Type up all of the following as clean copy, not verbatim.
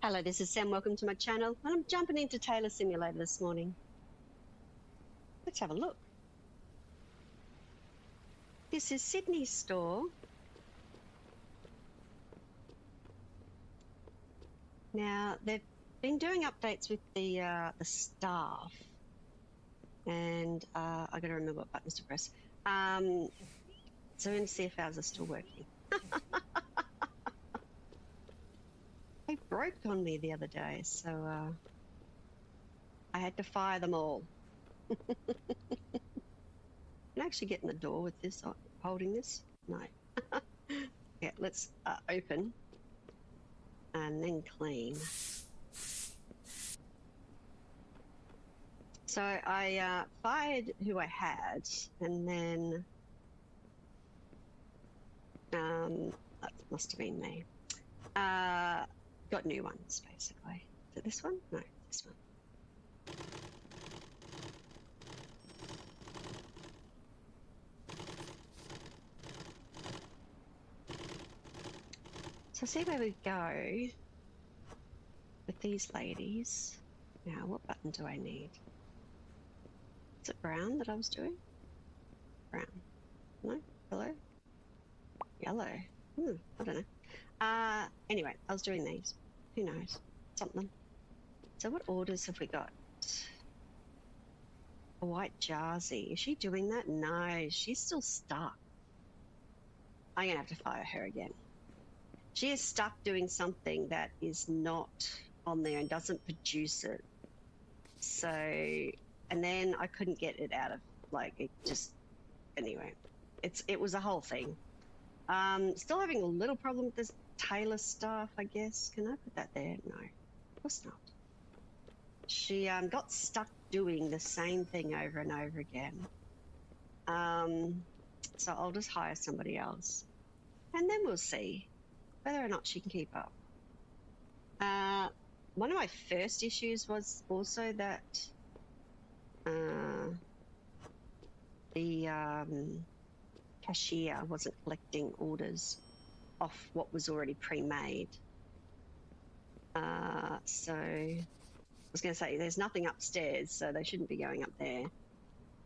Hello, this is Sam. Welcome to my channel. And I'm jumping into Tailor Simulator this morning. Let's have a look. This is Sydney's store. Now, they've been doing updates with the staff. And I got to remember what buttons to press. So I'm going to see if ours are still working. They broke on me the other day, so I had to fire them all. Can I actually get in the door with this, holding this? No. Yeah, let's open and then clean. So I fired who I had, and then that must have been me. Got new ones, basically. Is it this one? No, this one. So see where we go with these ladies. Now, what button do I need? Is it brown that I was doing? Brown. No? Yellow? Yellow. I don't know. Anyway, I was doing these. Who knows? Something. So what orders have we got? A white Jarzy. Is she doing that? No, she's still stuck. I'm going to have to fire her again. She is stuck doing something that is not on there and doesn't produce it. So, and then I couldn't get it out of, like, it just, anyway, it was a whole thing. Still having a little problem with this Tailor stuff, I guess. Can I put that there? No, of course not. She got stuck doing the same thing over and over again. So I'll just hire somebody else. And then we'll see whether or not she can keep up. One of my first issues was also that the cashier wasn't collecting orders off what was already pre-made. So I was going to say there's nothing upstairs, so they shouldn't be going up there.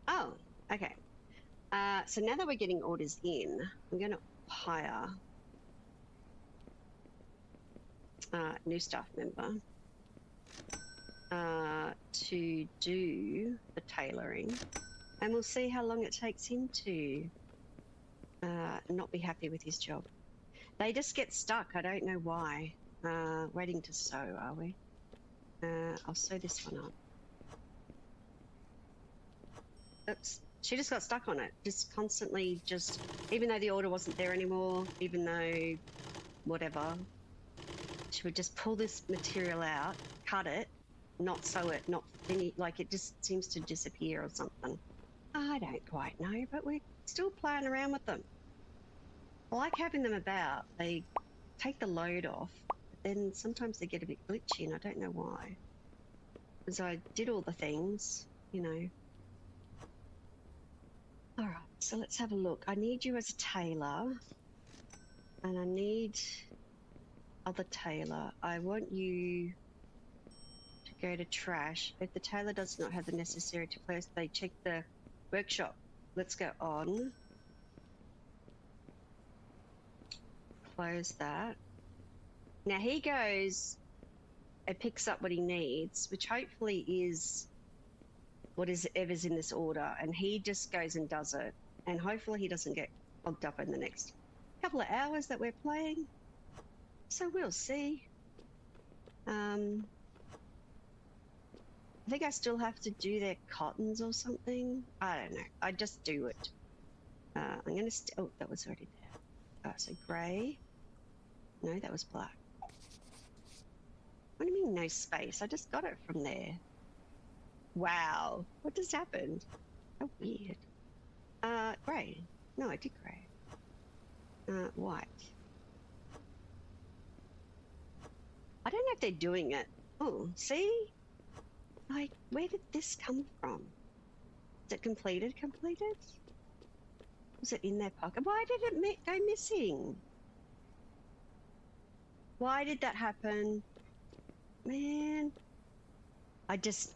Oh, okay. So now that we're getting orders in, I'm going to hire new staff member to do the tailoring, and we'll see how long it takes him to not be happy with his job. They just get stuck. I don't know why. Waiting to sew, are we? I'll sew this one up. Oops. She just got stuck on it. Just constantly even though the order wasn't there anymore, even though whatever, she would just pull this material out, cut it, not sew it, not finish, like it just seems to disappear or something. I don't quite know, but we're still playing around with them. I like having them about. They take the load off, but then sometimes they get a bit glitchy and I don't know why. Because I did all the things, you know. All right, so let's have a look. I need you as a tailor, and I need other tailor. I want you to go to trash. If the tailor does not have the necessary to close, they check the workshop. Let's go on. Close that. Now he goes and picks up what he needs, which hopefully is whatever's in this order, and he just goes and does it, and hopefully he doesn't get bogged up in the next couple of hours that we're playing. So we'll see. I think I still have to do their cottons or something. I don't know. I just do it. I'm going to... oh, that was already there. So grey. No, that was black. What do you mean no space? I just got it from there. Wow. What just happened? How weird. Grey. No, I did grey. White. I don't know if they're doing it. Oh, see? Like, where did this come from? Is it completed? Completed? Was it in their pocket? Why did it go missing? Why did that happen? Man, I just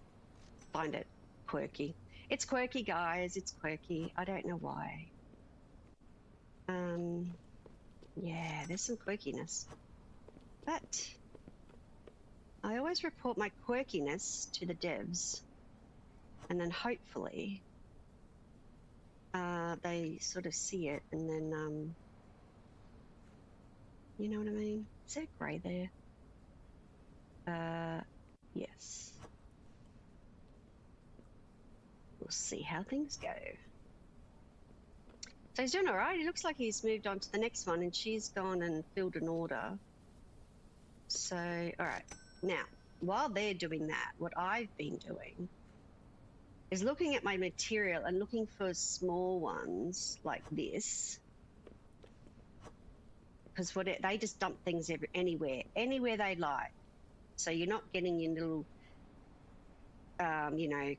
find it quirky. It's quirky, guys. It's quirky. I don't know why. Yeah, there's some quirkiness. But I always report my quirkiness to the devs, and then hopefully they sort of see it, and then you know what I mean? Is there grey there? Yes. We'll see how things go. So he's doing all right. He looks like he's moved on to the next one, and she's gone and filled an order. So, all right. Now, while they're doing that, what I've been doing is looking at my material and looking for small ones like this. Because they just dump things anywhere they like. So you're not getting in little, you know,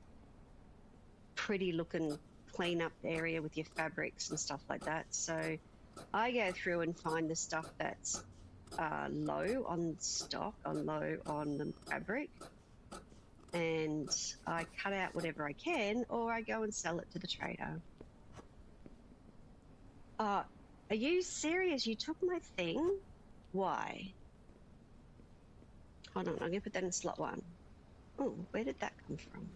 pretty looking clean up area with your fabrics and stuff like that. So I go through and find the stuff that's low on stock, low on the fabric, and I cut out whatever I can, or I go and sell it to the trader. Are you serious? You took my thing? Why? Hold on, I'm gonna put that in slot 1. Oh, where did that come from?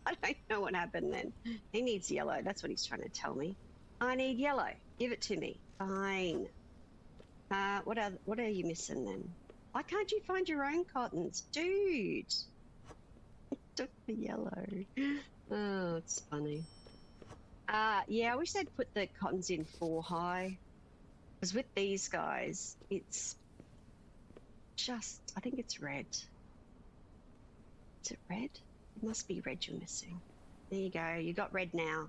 I don't know what happened then. He needs yellow. That's what he's trying to tell me. I need yellow. Give it to me. Fine. What are you missing then? Why can't you find your own cottons? Dude! I took the yellow. Oh, it's funny. Yeah, I wish they'd put the cottons in 4 high. Because with these guys, it's just, I think it's red. Is it red? It must be red you're missing. There you go. You got red now.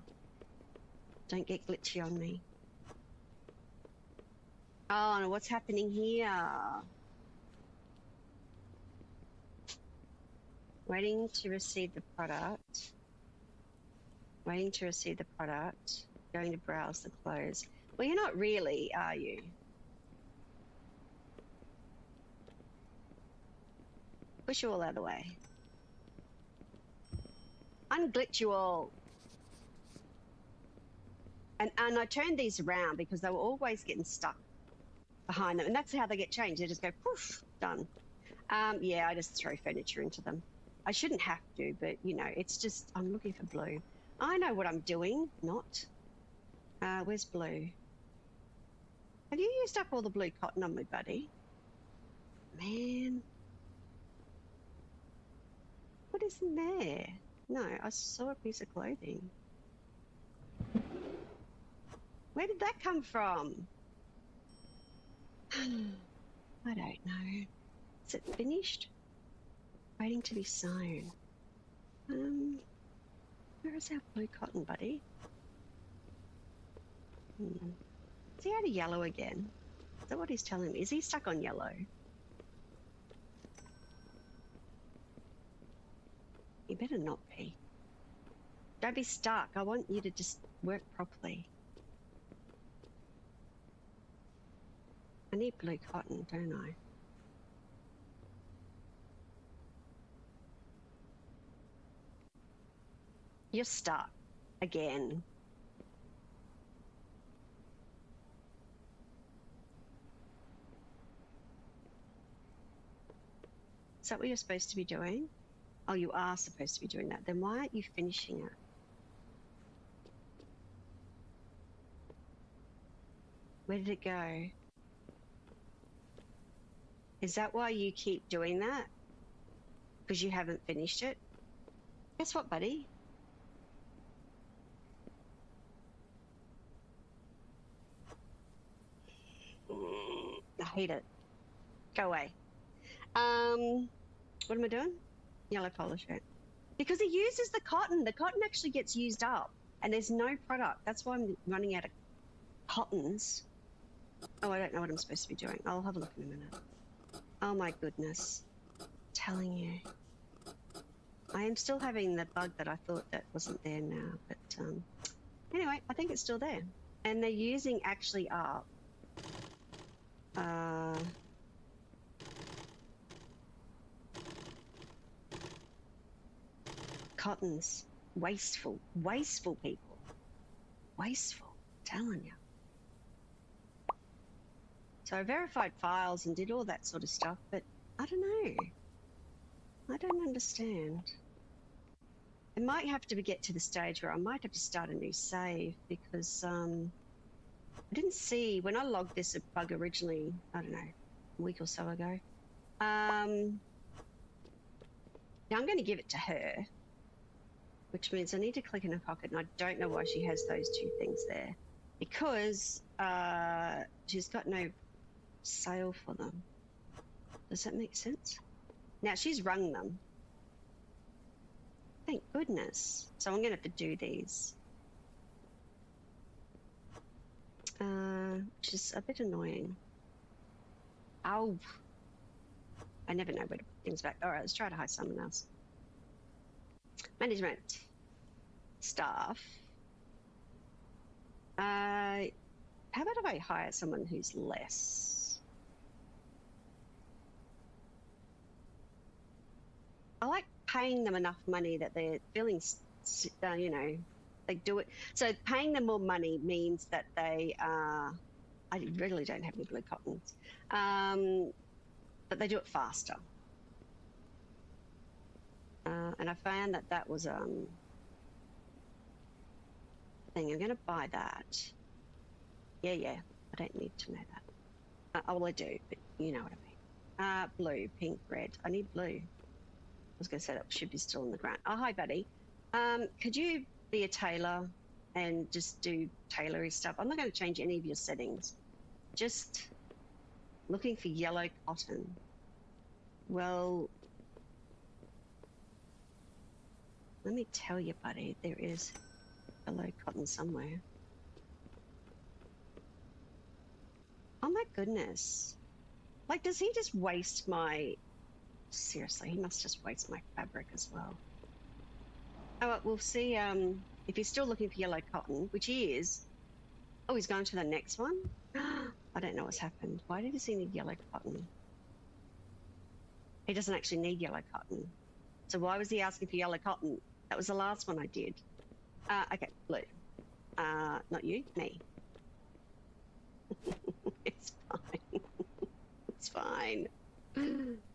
Don't get glitchy on me. Oh, no, what's happening here? Waiting to receive the product. Waiting to receive the product. Going to browse the clothes. Well, you're not really, are you? Push you all out of the way. Unglitch you all. And I turned these around because they were always getting stuck behind them. And that's how they get changed. They just go, poof, done. Yeah, I just throw furniture into them. I shouldn't have to, but, you know, it's just, I'm looking for blue. I know what I'm doing. Not. Where's blue? Have you used up all the blue cotton on me, buddy? Man. What is in there? No, I saw a piece of clothing. Where did that come from? I don't know. Is it finished? Waiting to be sewn. Where is our blue cotton, buddy? Is he out of yellow again? Is that what he's telling me? Is he stuck on yellow? You better not be. Don't be stuck. I want you to just work properly. I need blue cotton, don't I? You're stuck. Again. Is that what you're supposed to be doing? Oh, you are supposed to be doing that. Then why aren't you finishing it? Where did it go? Is that why you keep doing that? Because you haven't finished it? Guess what, buddy? I hate it. Go away. What am I doing? Yellow polo shirt. Because he uses the cotton. The cotton actually gets used up, and there's no product. That's why I'm running out of cottons. Oh, I don't know what I'm supposed to be doing. I'll have a look in a minute. Oh my goodness. I'm telling you. I am still having the bug that I thought that wasn't there now, but anyway, I think it's still there. And they're using actually up Cottons. Wasteful. Wasteful people. Wasteful. I'm telling you. So I verified files and did all that sort of stuff, but I don't know. I don't understand. I might have to get to the stage where I might have to start a new save because I didn't see, when I logged this bug originally, I don't know, a week or so ago. Now I'm going to give it to her, which means I need to click in her pocket, and I don't know why she has those two things there, because she's got no sale for them. Does that make sense? Now she's rung them. Thank goodness. So I'm going to have to do these. Which is a bit annoying. Oh. I never know where to put things back. All right, let's try to hire someone else. Management. Staff. How about if I hire someone who's less? I like paying them enough money that they're feeling, you know, they do it. So paying them more money means that they are, I really don't have any blue cottons, but they do it faster. And I found that that was thing. I'm going to buy that. Yeah, I don't need to know that. Oh, well, I do, but you know what I mean. Blue, pink, red. I need blue. I was going to say that should be still in the ground. Oh, hi, buddy. Could you be a tailor and just do tailory stuff? I'm not going to change any of your settings. Just looking for yellow cotton. Well, let me tell you, buddy, there is yellow cotton somewhere. Oh my goodness. Like, does he just waste my... Seriously, he must just waste my fabric as well. Oh, well, we'll see if he's still looking for yellow cotton, which he is. Oh, he's going to the next one? I don't know what's happened. Why does he need yellow cotton? He doesn't actually need yellow cotton. So why was he asking for yellow cotton? That was the last one I did. Okay, blue. Not you, me. It's fine. It's fine.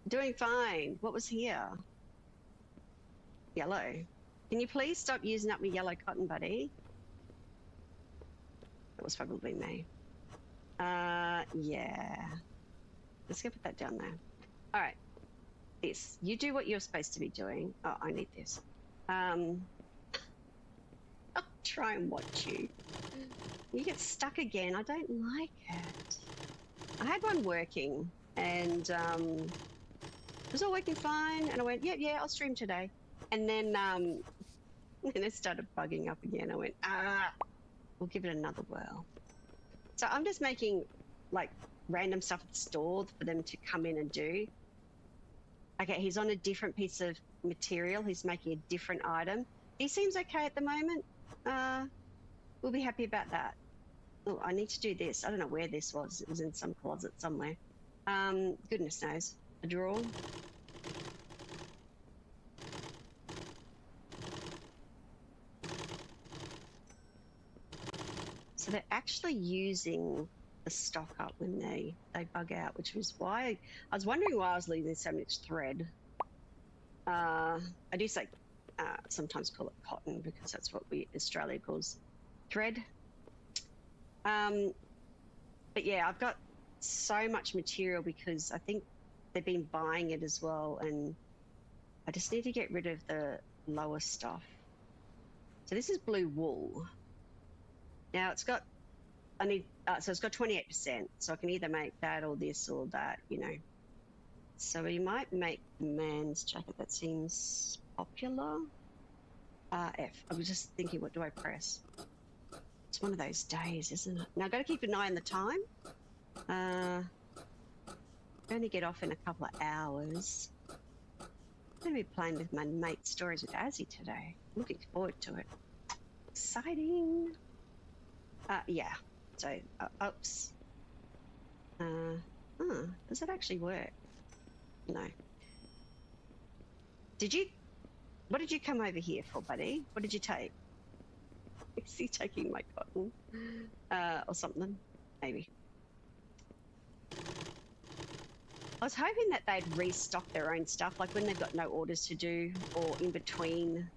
Doing fine. What was here? Yellow. Can you please stop using up my yellow cotton, buddy? That was probably me. Yeah. Let's go put that down there. All right. This. You do what you're supposed to be doing. Oh, I need this. I'll try and watch you. You get stuck again. I don't like it. I had one working, and it was all working fine. And I went, yeah, I'll stream today. And then it started bugging up again. I went, we'll give it another whirl. So I'm just making like random stuff at the store for them to come in and do. Okay, he's on a different piece of material. He's making a different item. He seems okay at the moment. We'll be happy about that. Oh, I need to do this. I don't know where this was. It was in some closet somewhere. Goodness knows. A drawer. So they're actually using the stock up when they bug out, which was why I was wondering why I was losing so much thread. I do say sometimes call it cotton because that's what Australia calls thread. But yeah, I've got so much material because I think they've been buying it as well, and I just need to get rid of the lower stuff. So this is blue wool. Now it's got, so it's got 28%, so I can either make that or this or that, you know. So we might make the man's jacket. That seems popular. F. I was just thinking, what do I press? It's one of those days, isn't it? Now I've got to keep an eye on the time. I only get off in a couple of hours. I'm going to be playing with my mate Stories with Azzy today. Looking forward to it. Exciting. Yeah. So, oops. Huh, does it actually work? No. What did you come over here for, buddy? What did you take? Is he taking my cotton? Or something? Maybe. I was hoping that they'd restock their own stuff, like when they've got no orders to do, or in between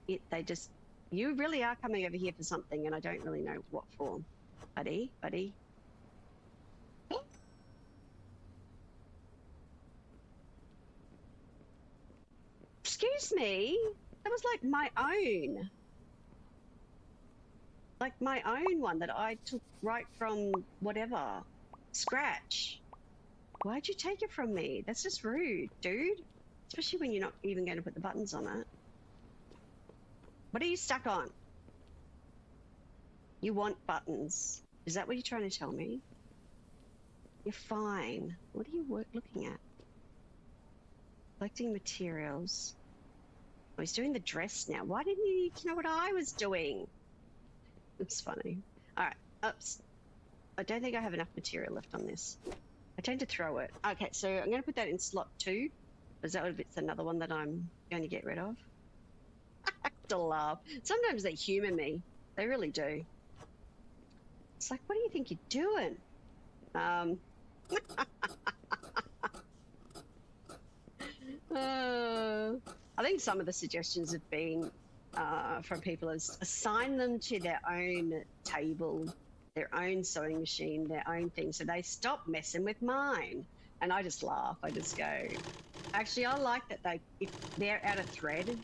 it, they just... You really are coming over here for something, and I don't really know what for. Buddy. Excuse me? That was like my own. Like my own one that I took right from whatever. Scratch. Why'd you take it from me? That's just rude, dude. Especially when you're not even going to put the buttons on it. What are you stuck on? You want buttons. Is that what you're trying to tell me? You're fine. What are you looking at? Collecting materials. Oh, he's doing the dress now. Why didn't you need to know what I was doing? It's funny. All right. Oops. I don't think I have enough material left on this. I tend to throw it. Okay, so I'm going to put that in slot 2. Because it's another one that I'm going to get rid of. I have to laugh. Sometimes they humour me. They really do. It's like, what do you think you're doing? I think some of the suggestions have been from people is assign them to their own table, their own sewing machine, their own thing, so they stop messing with mine. And I just laugh. I just go, actually, I like that if they're out of thread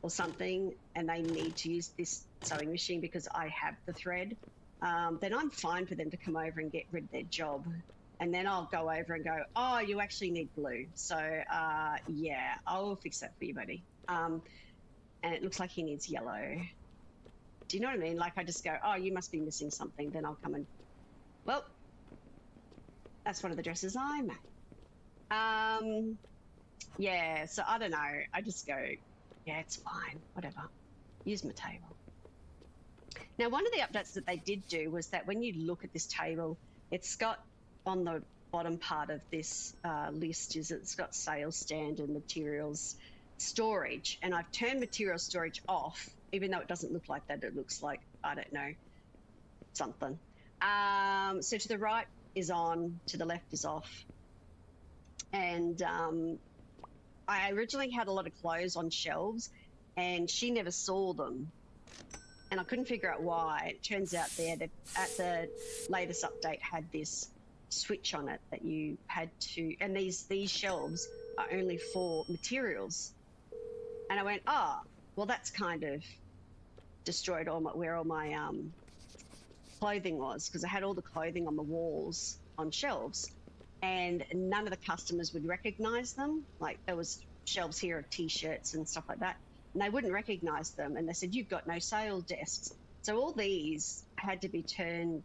or something and they need to use this sewing machine because I have the thread, then I'm fine for them to come over and get rid of their job. And then I'll go over and go, oh, you actually need blue. So, yeah, I'll fix that for you, buddy. And it looks like he needs yellow. Do you know what I mean? Like I just go, oh, you must be missing something. Then I'll come and, well, that's one of the dresses I made. Yeah, so I don't know. I just go, yeah, it's fine, whatever. Use my table. Now, one of the updates that they did do was that when you look at this table, it's got on the bottom part of this list it's got sales stand and materials storage. And I've turned material storage off, even though it doesn't look like that. It looks like, I don't know, something. So to the right is on, to the left is off. And I originally had a lot of clothes on shelves and she never saw them. And I couldn't figure out why. It turns out at the latest update had this switch on it that you had to, and these shelves are only for materials. And I went, oh, well, that's kind of destroyed where all my clothing was, because I had all the clothing on the walls on shelves and none of the customers would recognize them. Like there was shelves here of t-shirts and stuff like that, and they wouldn't recognize them. And they said, you've got no sale desks. So all these had to be turned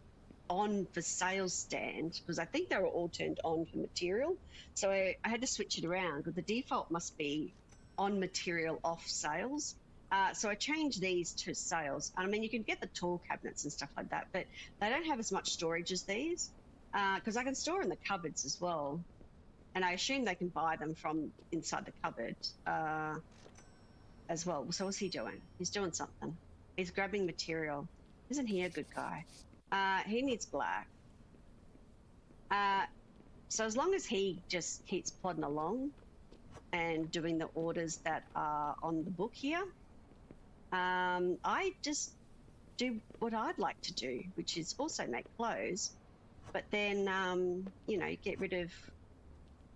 on for sales stand, because I think they were all turned on for material. So I had to switch it around, because the default must be on material, off sales. So I changed these to sales. I mean, you can get the tall cabinets and stuff like that, but they don't have as much storage as these, because I can store in the cupboards as well. And I assume they can buy them from inside the cupboard as well. So what's he doing? He's doing something. He's grabbing material. Isn't he a good guy? He needs black. So as long as he just keeps plodding along and doing the orders that are on the book here, I just do what I'd like to do, which is also make clothes, but then, you know, get rid of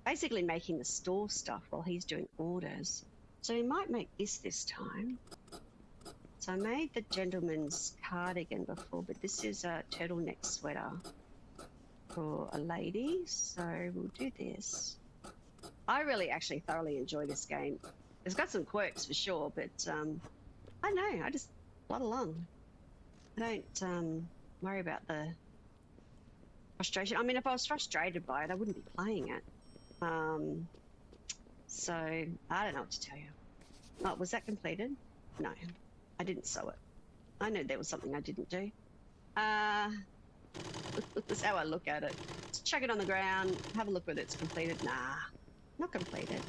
basically making the store stuff while he's doing orders. So he might make this time. So I made the gentleman's cardigan before, but this is a turtleneck sweater for a lady. So we'll do this. I really actually thoroughly enjoy this game. It's got some quirks for sure, but I don't know, I just plod along. I don't worry about the frustration. I mean, if I was frustrated by it, I wouldn't be playing it. So I don't know what to tell you. Oh, was that completed? No. I didn't sew it. I knew there was something I didn't do. That's how I look at it. Just chuck it on the ground, have a look whether it's completed. Nah, not completed.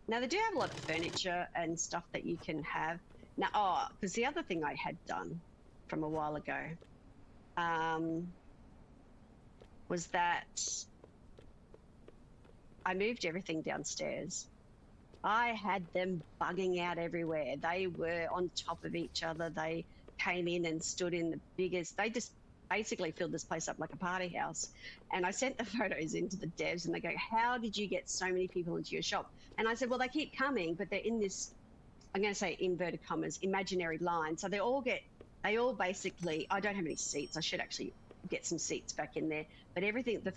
Now, they do have a lot of furniture and stuff that you can have. Now, because the other thing I had done from a while ago was that I moved everything downstairs. I had them bugging out everywhere. They were on top of each other. They came in and stood in the biggest, they just basically filled this place up like a party house. And I sent the photos into the devs and they go, how did you get so many people into your shop? And I said, well, they keep coming, but they're in this, I'm going to say inverted commas, imaginary line. So they all basically, I don't have any seats. I should actually get some seats back in there. But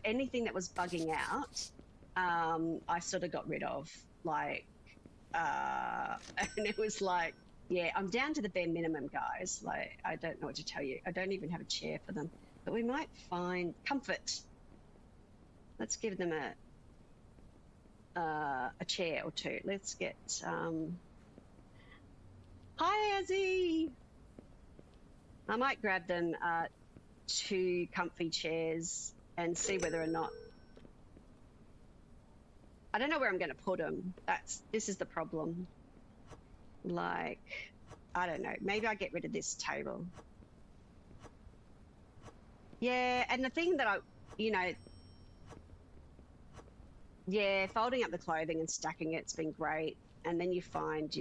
anything that was bugging out, I sort of got rid of. Like, and it was like, yeah, I'm down to the bare minimum, guys. Like, I don't know what to tell you. I don't even have a chair for them. But we might find comfort. Let's give them a chair or two. Let's get, hi, Azzy. I might grab them 2 comfy chairs and see whether or not, I don't know where I'm going to put them. This is the problem. Like, I don't know. Maybe I get rid of this table. Yeah, and the thing that folding up the clothing and stacking it's been great. And then you find,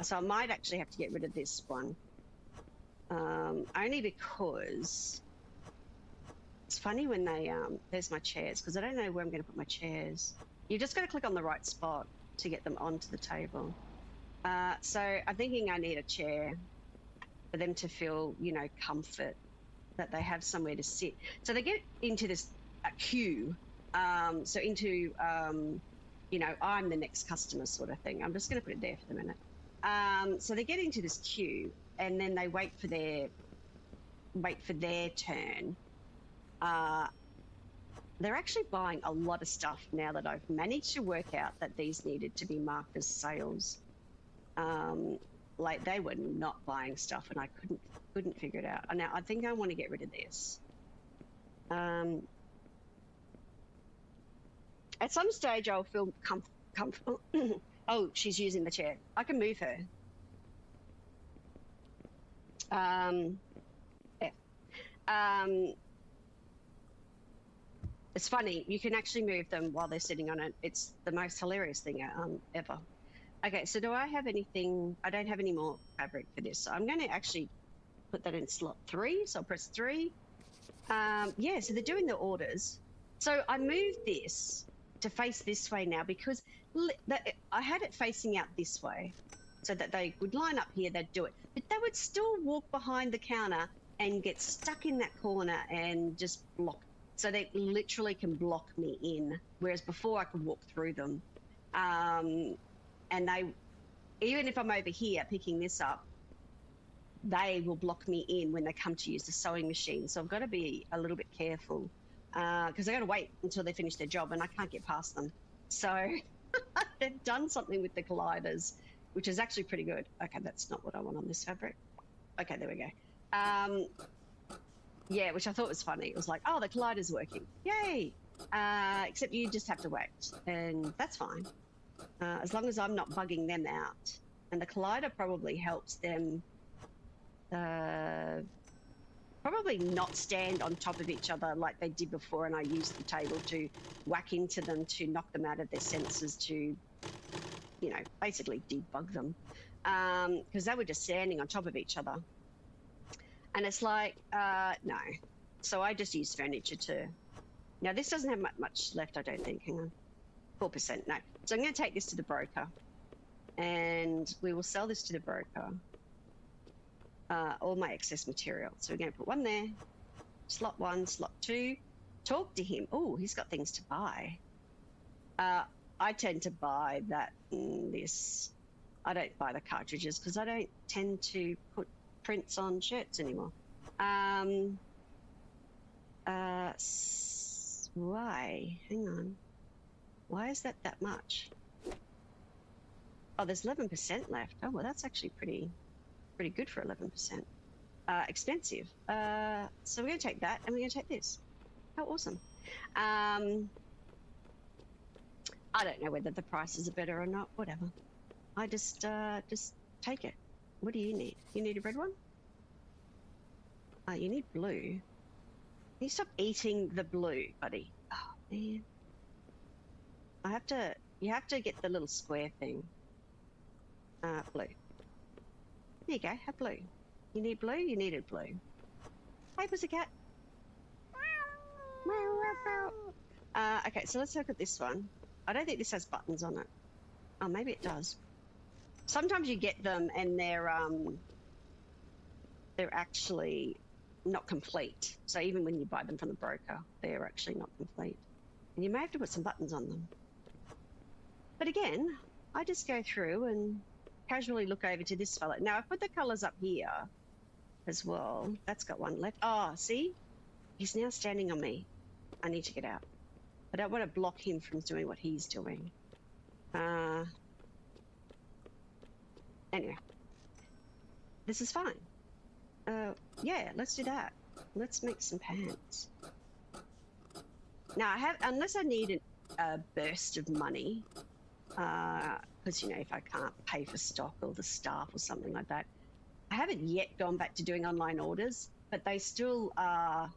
so I might actually have to get rid of this one. Only because it's funny when they, there's my chairs, because I don't know where I'm going to put my chairs. You just got to click on the right spot to get them onto the table. So I'm thinking I need a chair for them to feel, comfort, that they have somewhere to sit. So they get into this queue, so into, I'm the next customer sort of thing. I'm just going to put it there for the minute. So they get into this queue and then they wait for their turn. They're actually buying a lot of stuff now that I've managed to work out that these needed to be marked as sales. Like they were not buying stuff and I couldn't figure it out. Now I think I want to get rid of this. At some stage I'll feel comfortable. Oh, she's using the chair. I can move her. It's funny, you can actually move them while they're sitting on it. It's the most hilarious thing ever. Okay, so do I have anything? I don't have any more fabric for this. So I'm going to actually put that in slot 3. So I'll press 3. Yeah, so they're doing the orders. So I moved this to face this way now because I had it facing out this way so that they would line up here, they'd do it. But they would still walk behind the counter and get stuck in that corner and just block. So they literally can block me in, whereas before I could walk through them. And they, even if I'm over here picking this up, they will block me in when they come to use the sewing machine. So I've got to be a little bit careful because I've got to wait until they finish their job and I can't get past them. So they've done something with the colliders, which is actually pretty good. Okay, that's not what I want on this fabric. Okay, there we go. Yeah, which I thought was funny. It was like, oh, the collider's working. Yay! Except you just have to wait, and that's fine. As long as I'm not bugging them out. And the collider probably helps them probably not stand on top of each other like they did before, and I used the table to whack into them to knock them out of their senses to, basically debug them. Because they were just standing on top of each other. And it's like, no. So I just use furniture to... Now, this doesn't have much left, I don't think. Hang on. 4%, no. So I'm going to take this to the broker. And we will sell this to the broker. All my excess material. So we're going to put 1 there. Slot 1, slot 2. Talk to him. Oh, he's got things to buy. I tend to buy that this. I don't buy the cartridges because I don't tend to put prints on shirts anymore. Why? Hang on. Why is that much? Oh, there's 11% left. Oh, well, that's actually pretty good for 11%. expensive. So we're going to take that, and we're going to take this. How awesome. I don't know whether the prices are better or not. Whatever. I just take it. What do you need? You need a red one? You need blue. Can you stop eating the blue, buddy? Oh, man. You have to get the little square thing. Blue. There you go, have blue. You need blue? You needed blue. Hey, pussycat. Okay, so let's look at this one. I don't think this has buttons on it. Oh, maybe it does. Sometimes you get them and they're actually not complete. So even when you buy them from the broker, they're actually not complete. And you may have to put some buttons on them. But again, I just go through and casually look over to this fella. Now, I put the colours up here as well. That's got one left. Oh, see? He's now standing on me. I need to get out. I don't want to block him from doing what he's doing. Anyway. This is fine. Yeah, let's do that. Let's make some pants. Now, unless I need a burst of money, because, you know, if I can't pay for stock or the staff or something like that, I haven't yet gone back to doing online orders, but they still are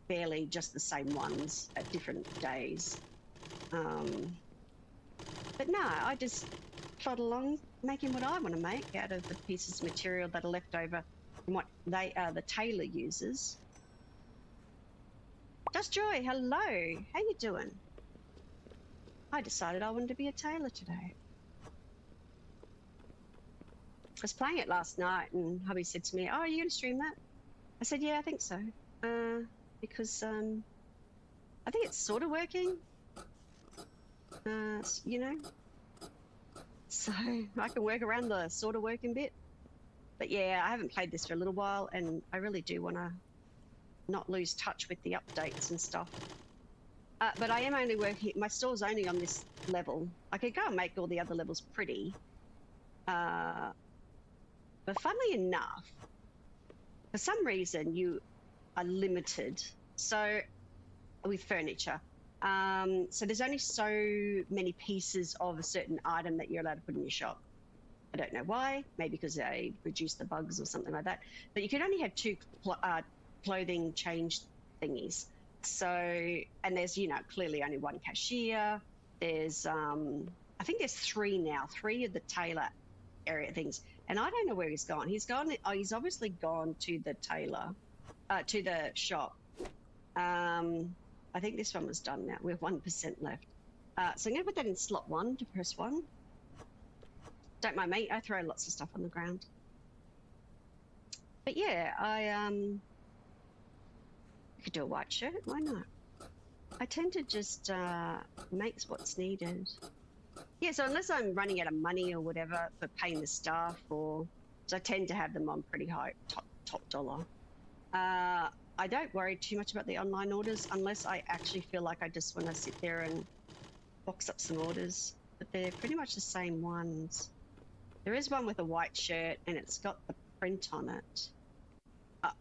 barely just the same ones at different days. But no, I just plod along making what I want to make out of the pieces of material that are left over from what the tailor uses. Just Joy, hello. How you doing? I decided I wanted to be a tailor today. I was playing it last night and hubby said to me, oh, are you going to stream that? I said, yeah, I think so. Because I think it's sort of working. You know? So I can work around the sort of working bit. But yeah, I haven't played this for a little while and I really do want to not lose touch with the updates and stuff. But I am only working, my store's only on this level. I could go and make all the other levels pretty. But funnily enough, for some reason you are limited. So with furniture. So there's only so many pieces of a certain item that you're allowed to put in your shop. I don't know why, maybe because they reduce the bugs or something like that. But you can only have 2 clothing change thingies. So, and there's, you know, clearly only 1 cashier. There's, I think there's 3 now, 3 of the tailor area things. And I don't know where he's gone. He's he's obviously gone to the tailor, to the shop. I think this one was done now. We have 1% left. So I'm going to put that in slot 1 to press 1. Don't mind me. I throw lots of stuff on the ground. But yeah, I could do a white shirt. Why not? I tend to just make what's needed. Yeah, so unless I'm running out of money or whatever for paying the staff, or so I tend to have them on pretty high top dollar. I don't worry too much about the online orders unless I actually feel like I just want to sit there and box up some orders. But they're pretty much the same ones. There is one with a white shirt and it's got the print on it.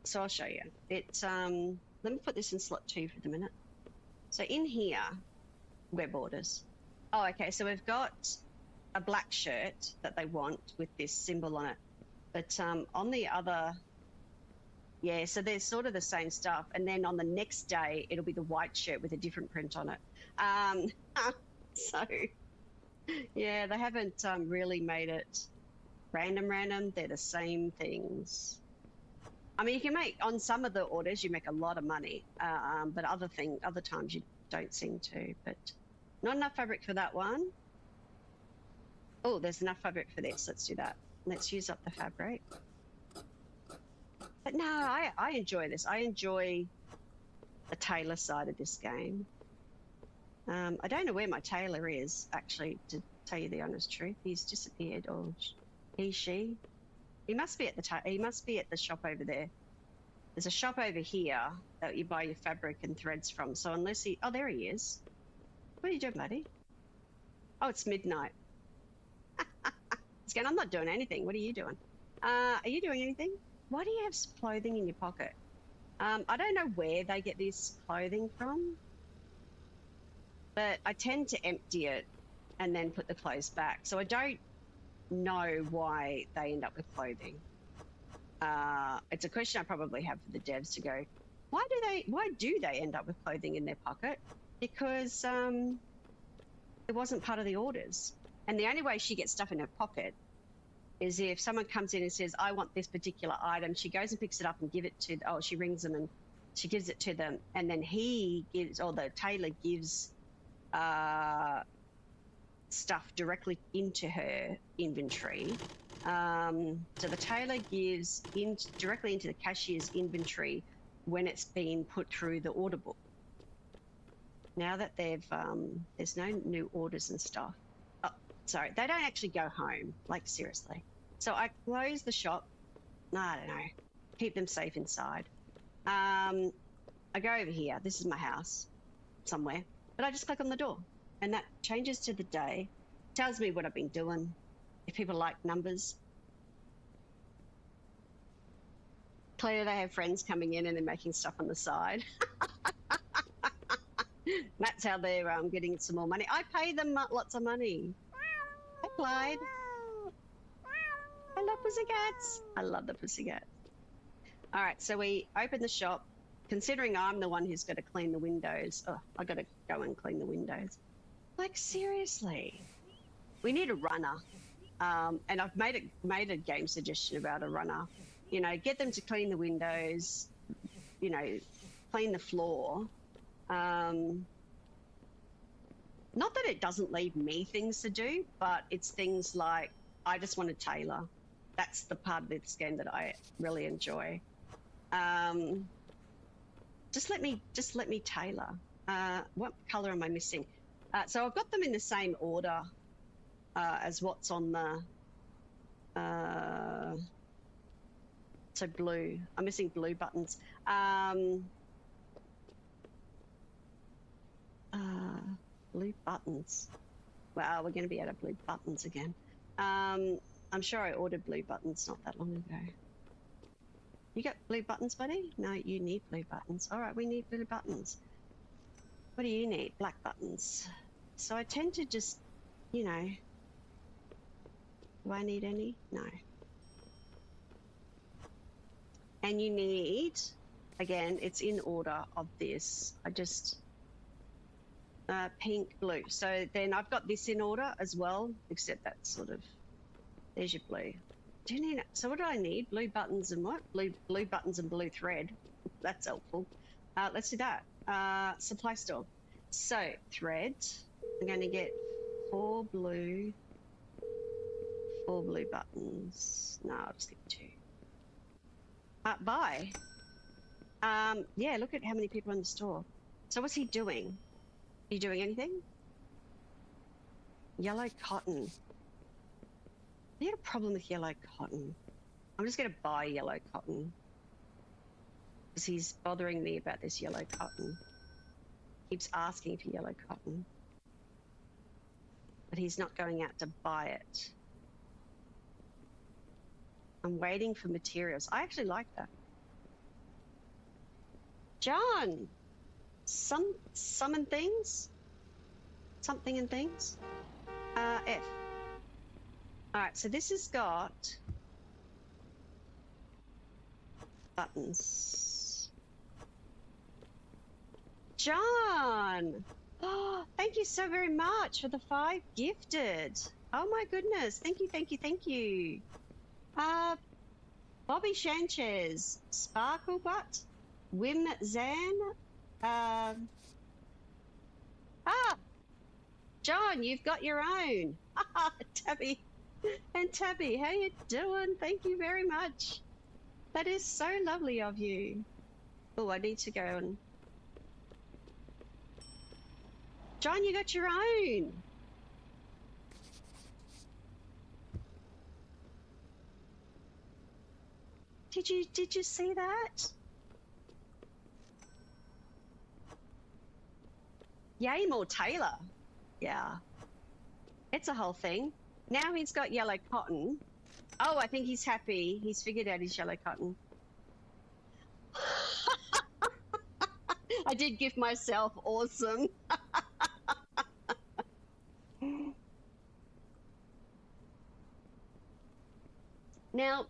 So I'll show you. It's let me put this in slot 2 for the minute. So in here, web orders. Oh, okay. So we've got a black shirt that they want with this symbol on it. But on the other, yeah, so they're sort of the same stuff. And then on the next day, it'll be the white shirt with a different print on it. So, yeah, they haven't really made it random. They're the same things. I mean, you can make, on some of the orders, you make a lot of money. But other times you don't seem to. But not enough fabric for that one. Oh, there's enough fabric for this. Let's do that. Let's use up the fabric. But no, I enjoy this. I enjoy the tailor side of this game. I don't know where my tailor is, actually, to tell you the honest truth. He's disappeared, or she. He must be at the shop over there. There's a shop over here that you buy your fabric and threads from. So unless oh, there he is. What are you doing, buddy? Oh, it's midnight. He's going, I'm not doing anything. What are you doing? Are you doing anything? Why do you have clothing in your pocket? I don't know where they get this clothing from, but I tend to empty it and then put the clothes back. So I don't know why they end up with clothing. It's a question I probably have for the devs to go, why do they end up with clothing in their pocket? Because it wasn't part of the orders. And the only way she gets stuff in her pocket is if someone comes in and says, I want this particular item, she goes and picks it up and she rings them and she gives it to them. And then the tailor gives stuff directly into her inventory. So the tailor gives directly into the cashier's inventory when it's been put through the order book. Now that there's no new orders and stuff. Oh, sorry, they don't actually go home, like seriously. So I close the shop. No, I don't know. Keep them safe inside. I go over here. This is my house somewhere, but I just click on the door and that changes to the day. Tells me what I've been doing. If people like numbers. Clearly they have friends coming in and they're making stuff on the side. That's how they're getting some more money. I pay them lots of money. Hi, Clyde. I love pussycats. I love the pussycats. All right, so we open the shop. Considering I'm the one who's got to clean the windows. Oh, I got to go and clean the windows. Like, seriously. We need a runner. And I've made a game suggestion about a runner. You know, get them to clean the windows, you know, clean the floor. Not that it doesn't leave me things to do, but it's things like I just want to tailor. That's the part of this game that I really enjoy. Just let me tailor. What color am I missing? So I've got them in the same order as what's on the. So blue. I'm missing blue buttons. Blue buttons. Wow, we're going to be out of blue buttons again. I'm sure I ordered blue buttons not that long ago. You got blue buttons, buddy? No, you need blue buttons. All right, we need blue buttons. What do you need? Black buttons. So I tend to just, you know, do I need any? No. And you need, again, it's in order of this. I just, pink, blue. So then I've got this in order as well, except that's sort of, there's your blue. Do you need, so what do I need? Blue buttons and what? Blue buttons and blue thread. That's helpful. Let's do that. Supply store. So thread, I'm going to get 4 blue buttons. No, I'll just get 2. Buy. Yeah, look at how many people in the store. So what's he doing? Are you doing anything? Yellow cotton. I had a problem with yellow cotton. I'm just going to buy yellow cotton. Because he's bothering me about this yellow cotton. Keeps asking for yellow cotton. But he's not going out to buy it. I'm waiting for materials. I actually like that. John! Summon things? Something and things? F. Alright, so this has got buttons. John! Oh, thank you so very much for the 5 gifted. Oh my goodness. Thank you, thank you, thank you. Bobby Sanchez, Sparkle Butt, Wim Zan, John, you've got your own. Tabby and Tabby, how you doing? Thank you very much. That is so lovely of you. Oh, I need to go and... John, you got your own. Did you see that? Yay, more Tailor. Yeah. It's a whole thing. Now he's got yellow cotton. Oh, I think he's happy. He's figured out his yellow cotton. I did give myself awesome. Now,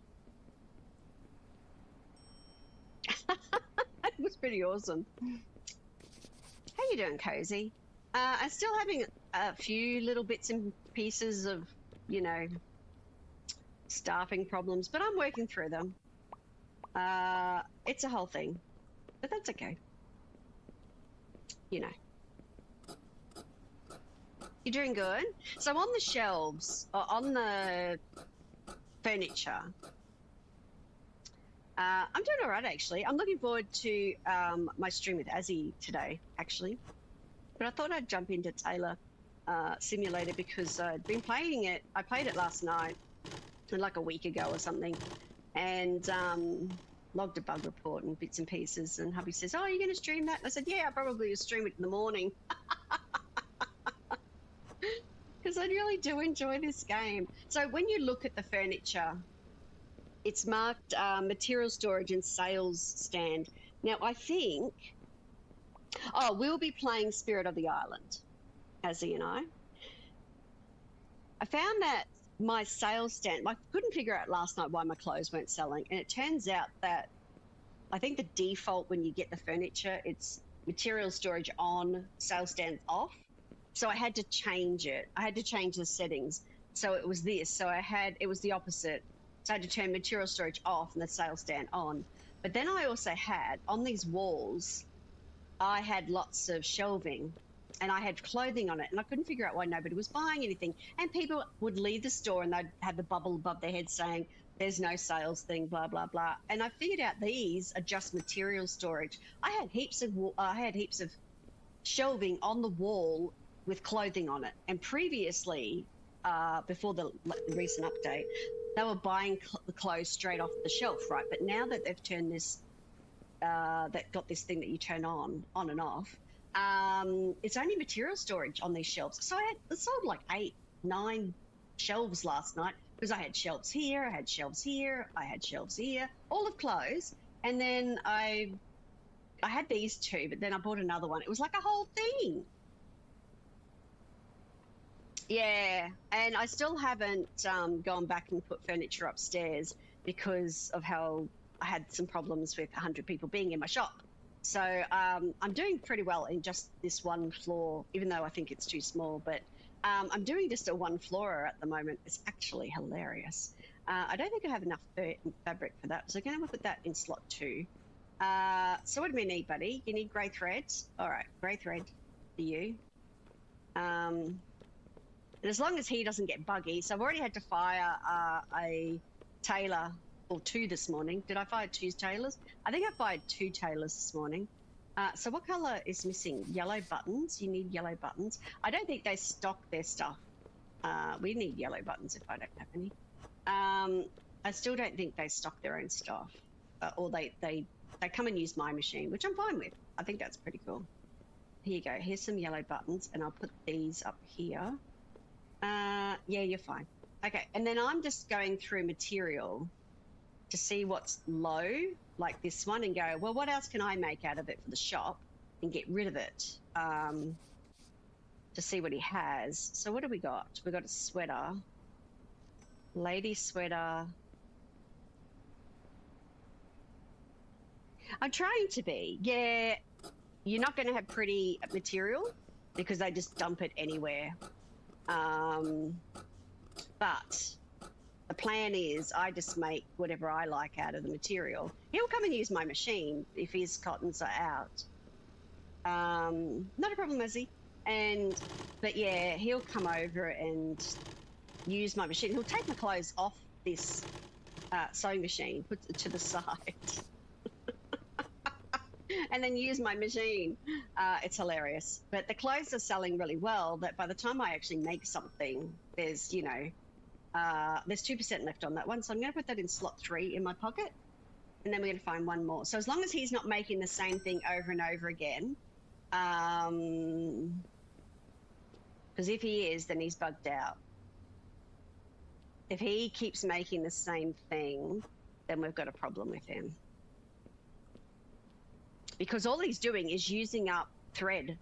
that was pretty awesome. How you doing, Cozy? I'm still having a few little bits and pieces of, you know, staffing problems, but I'm working through them. It's a whole thing, but that's okay. You know. You're doing good. So on the shelves, or on the furniture, I'm doing all right, actually. I'm looking forward to my stream with Azzy today, actually. But I thought I'd jump into Tailor Simulator because I'd been playing it. I played it last night, like a week ago or something, and logged a bug report and bits and pieces. And hubby says, "Oh, are you going to stream that?" And I said, "Yeah, I probably will stream it in the morning." Because I really do enjoy this game. So when you look at the furniture, it's marked material storage and sales stand. Now, I think, we'll be playing Spirit of the Island, Azzy and I. I found that my sales stand, I couldn't figure out last night why my clothes weren't selling. And it turns out that I think the default when you get the furniture, it's material storage on, sales stand off. So I had to change it. I had to change the settings. So it was this. So it was the opposite. So I had to turn material storage off and the sales stand on. But then I also had, on these walls, I had lots of shelving and I had clothing on it. And I couldn't figure out why nobody was buying anything. And people would leave the store and they'd have the bubble above their head saying, "There's no sales thing, blah, blah, blah." And I figured out these are just material storage. I had heaps of shelving on the wall with clothing on it. And previously, before the recent update, they were buying the clothes straight off the shelf, right? But now that they've turned this, that got this thing that you turn on and off, it's only material storage on these shelves. So I sold like 8, 9 shelves last night because I had shelves here, I had shelves here, I had shelves here, all of clothes. And then I had these 2, but then I bought another one. It was like a whole thing. Yeah, and I still haven't gone back and put furniture upstairs because of how I had some problems with 100 people being in my shop. So I'm doing pretty well in just this one floor, even though I think it's too small. But I'm doing just a one floorer at the moment. It's actually hilarious. I don't think I have enough fabric for that, so I'm going to put that in slot 2. So what do we need, buddy? You need grey threads. All right, grey thread for you. And as long as he doesn't get buggy, so I've already had to fire a Tailor or 2 this morning. Did I fire 2 Tailors? I think I fired 2 Tailors this morning. So what colour is missing? Yellow buttons. You need yellow buttons. I don't think they stock their stuff. We need yellow buttons if I don't have any. I still don't think they stock their own stuff, or they come and use my machine, which I'm fine with. I think that's pretty cool. Here you go. Here's some yellow buttons, and I'll put these up here. Yeah, you're fine. Okay, and then I'm just going through material to see what's low, like this one, and go, well, what else can I make out of it for the shop and get rid of it, to see what he has. So what do we got? We got a sweater, lady sweater. I'm trying to be. Yeah, you're not going to have pretty material because they just dump it anywhere. But the plan is I just make whatever I like out of the material. He'll come and use my machine if his cottons are out. Not a problem, Izzy. But yeah, he'll come over and use my machine. He'll take my clothes off this sewing machine, put it to the side, and then use my machine. It's hilarious. But the clothes are selling really well that by the time I actually make something, there's 2% left on that one. So I'm going to put that in slot 3 in my pocket. And then we're going to find one more. So as long as he's not making the same thing over and over again, because if he is, then he's bugged out. If he keeps making the same thing, then we've got a problem with him. Because all he's doing is using up thread.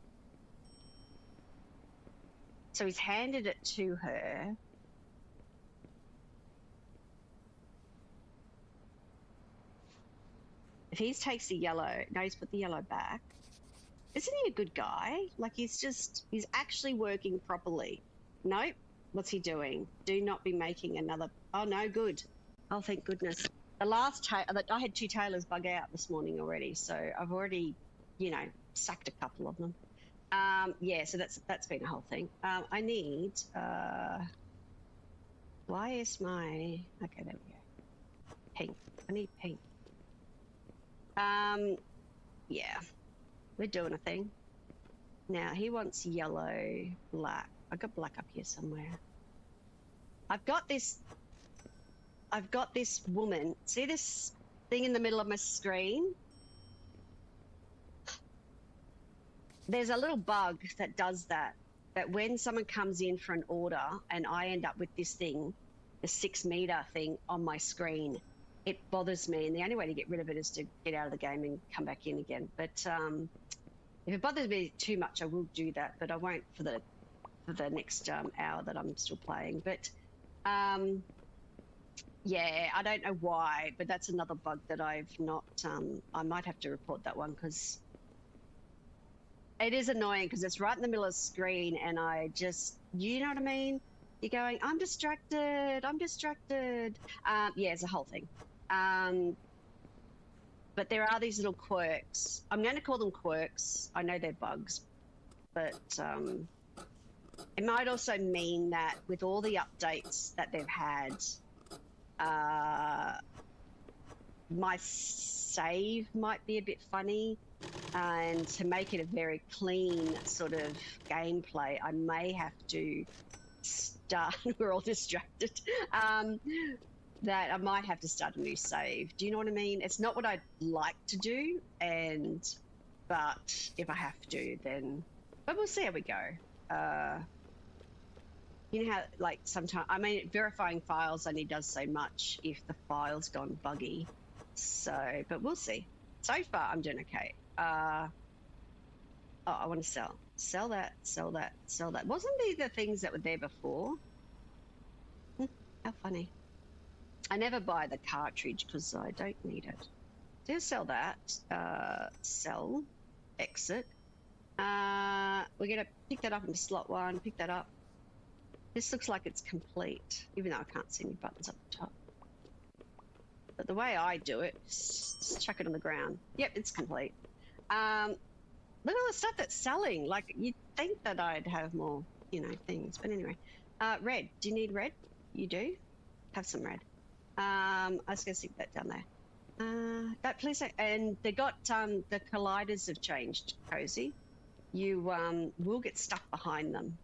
So he's handed it to her. If he takes the yellow, no, he's put the yellow back. Isn't he a good guy? Like he's actually working properly. Nope. What's he doing? Do not be making another. Oh, no, good. Oh, thank goodness. The last I had 2 tailors bug out this morning already, so I've already, sacked a couple of them. Yeah, so that's been a whole thing. I need. Why is my? Okay, there we go. Pink. I need pink. Yeah, we're doing a thing. Now he wants yellow, black. I've got black up here somewhere. I've got this woman. See this thing in the middle of my screen? There's a little bug that does that when someone comes in for an order and I end up with this thing, the 6 meter thing on my screen, it bothers me. And the only way to get rid of it is to get out of the game and come back in again. But if it bothers me too much, I will do that, but I won't for the next hour that I'm still playing. But yeah, I don't know why, but that's another bug that I've not. I might have to report that one because it is annoying because it's right in the middle of the screen, and I just, you know what I mean? You're going, I'm distracted. Yeah, it's a whole thing. But there are these little quirks. I'm going to call them quirks. I know they're bugs, but it might also mean that with all the updates that they've had, my save might be a bit funny, and to make it a very clean sort of gameplay, I may have to start. We're all distracted. That I might have to start a new save. Do you know what I mean? It's not what I'd like to do, but if I have to, then. But we'll see how we go. You know how, like, sometimes, I mean, verifying files only does so much if the file's gone buggy. So, but we'll see. So far, I'm doing okay. Oh, I want to sell. Sell that, sell that, sell that. Wasn't these the things that were there before? How funny. I never buy the cartridge because I don't need it. So sell that. Sell. Exit. We're going to pick that up into slot 1. Pick that up. This looks like it's complete, even though I can't see any buttons up the top. But the way I do it, just chuck it on the ground. Yep, it's complete. Look at all the stuff that's selling. Like, you'd think that I'd have more, things. But anyway. Red. Do you need red? You do? Have some red. I was going to stick that down there. That please. And they got, the colliders have changed, Cozy. You will get stuck behind them.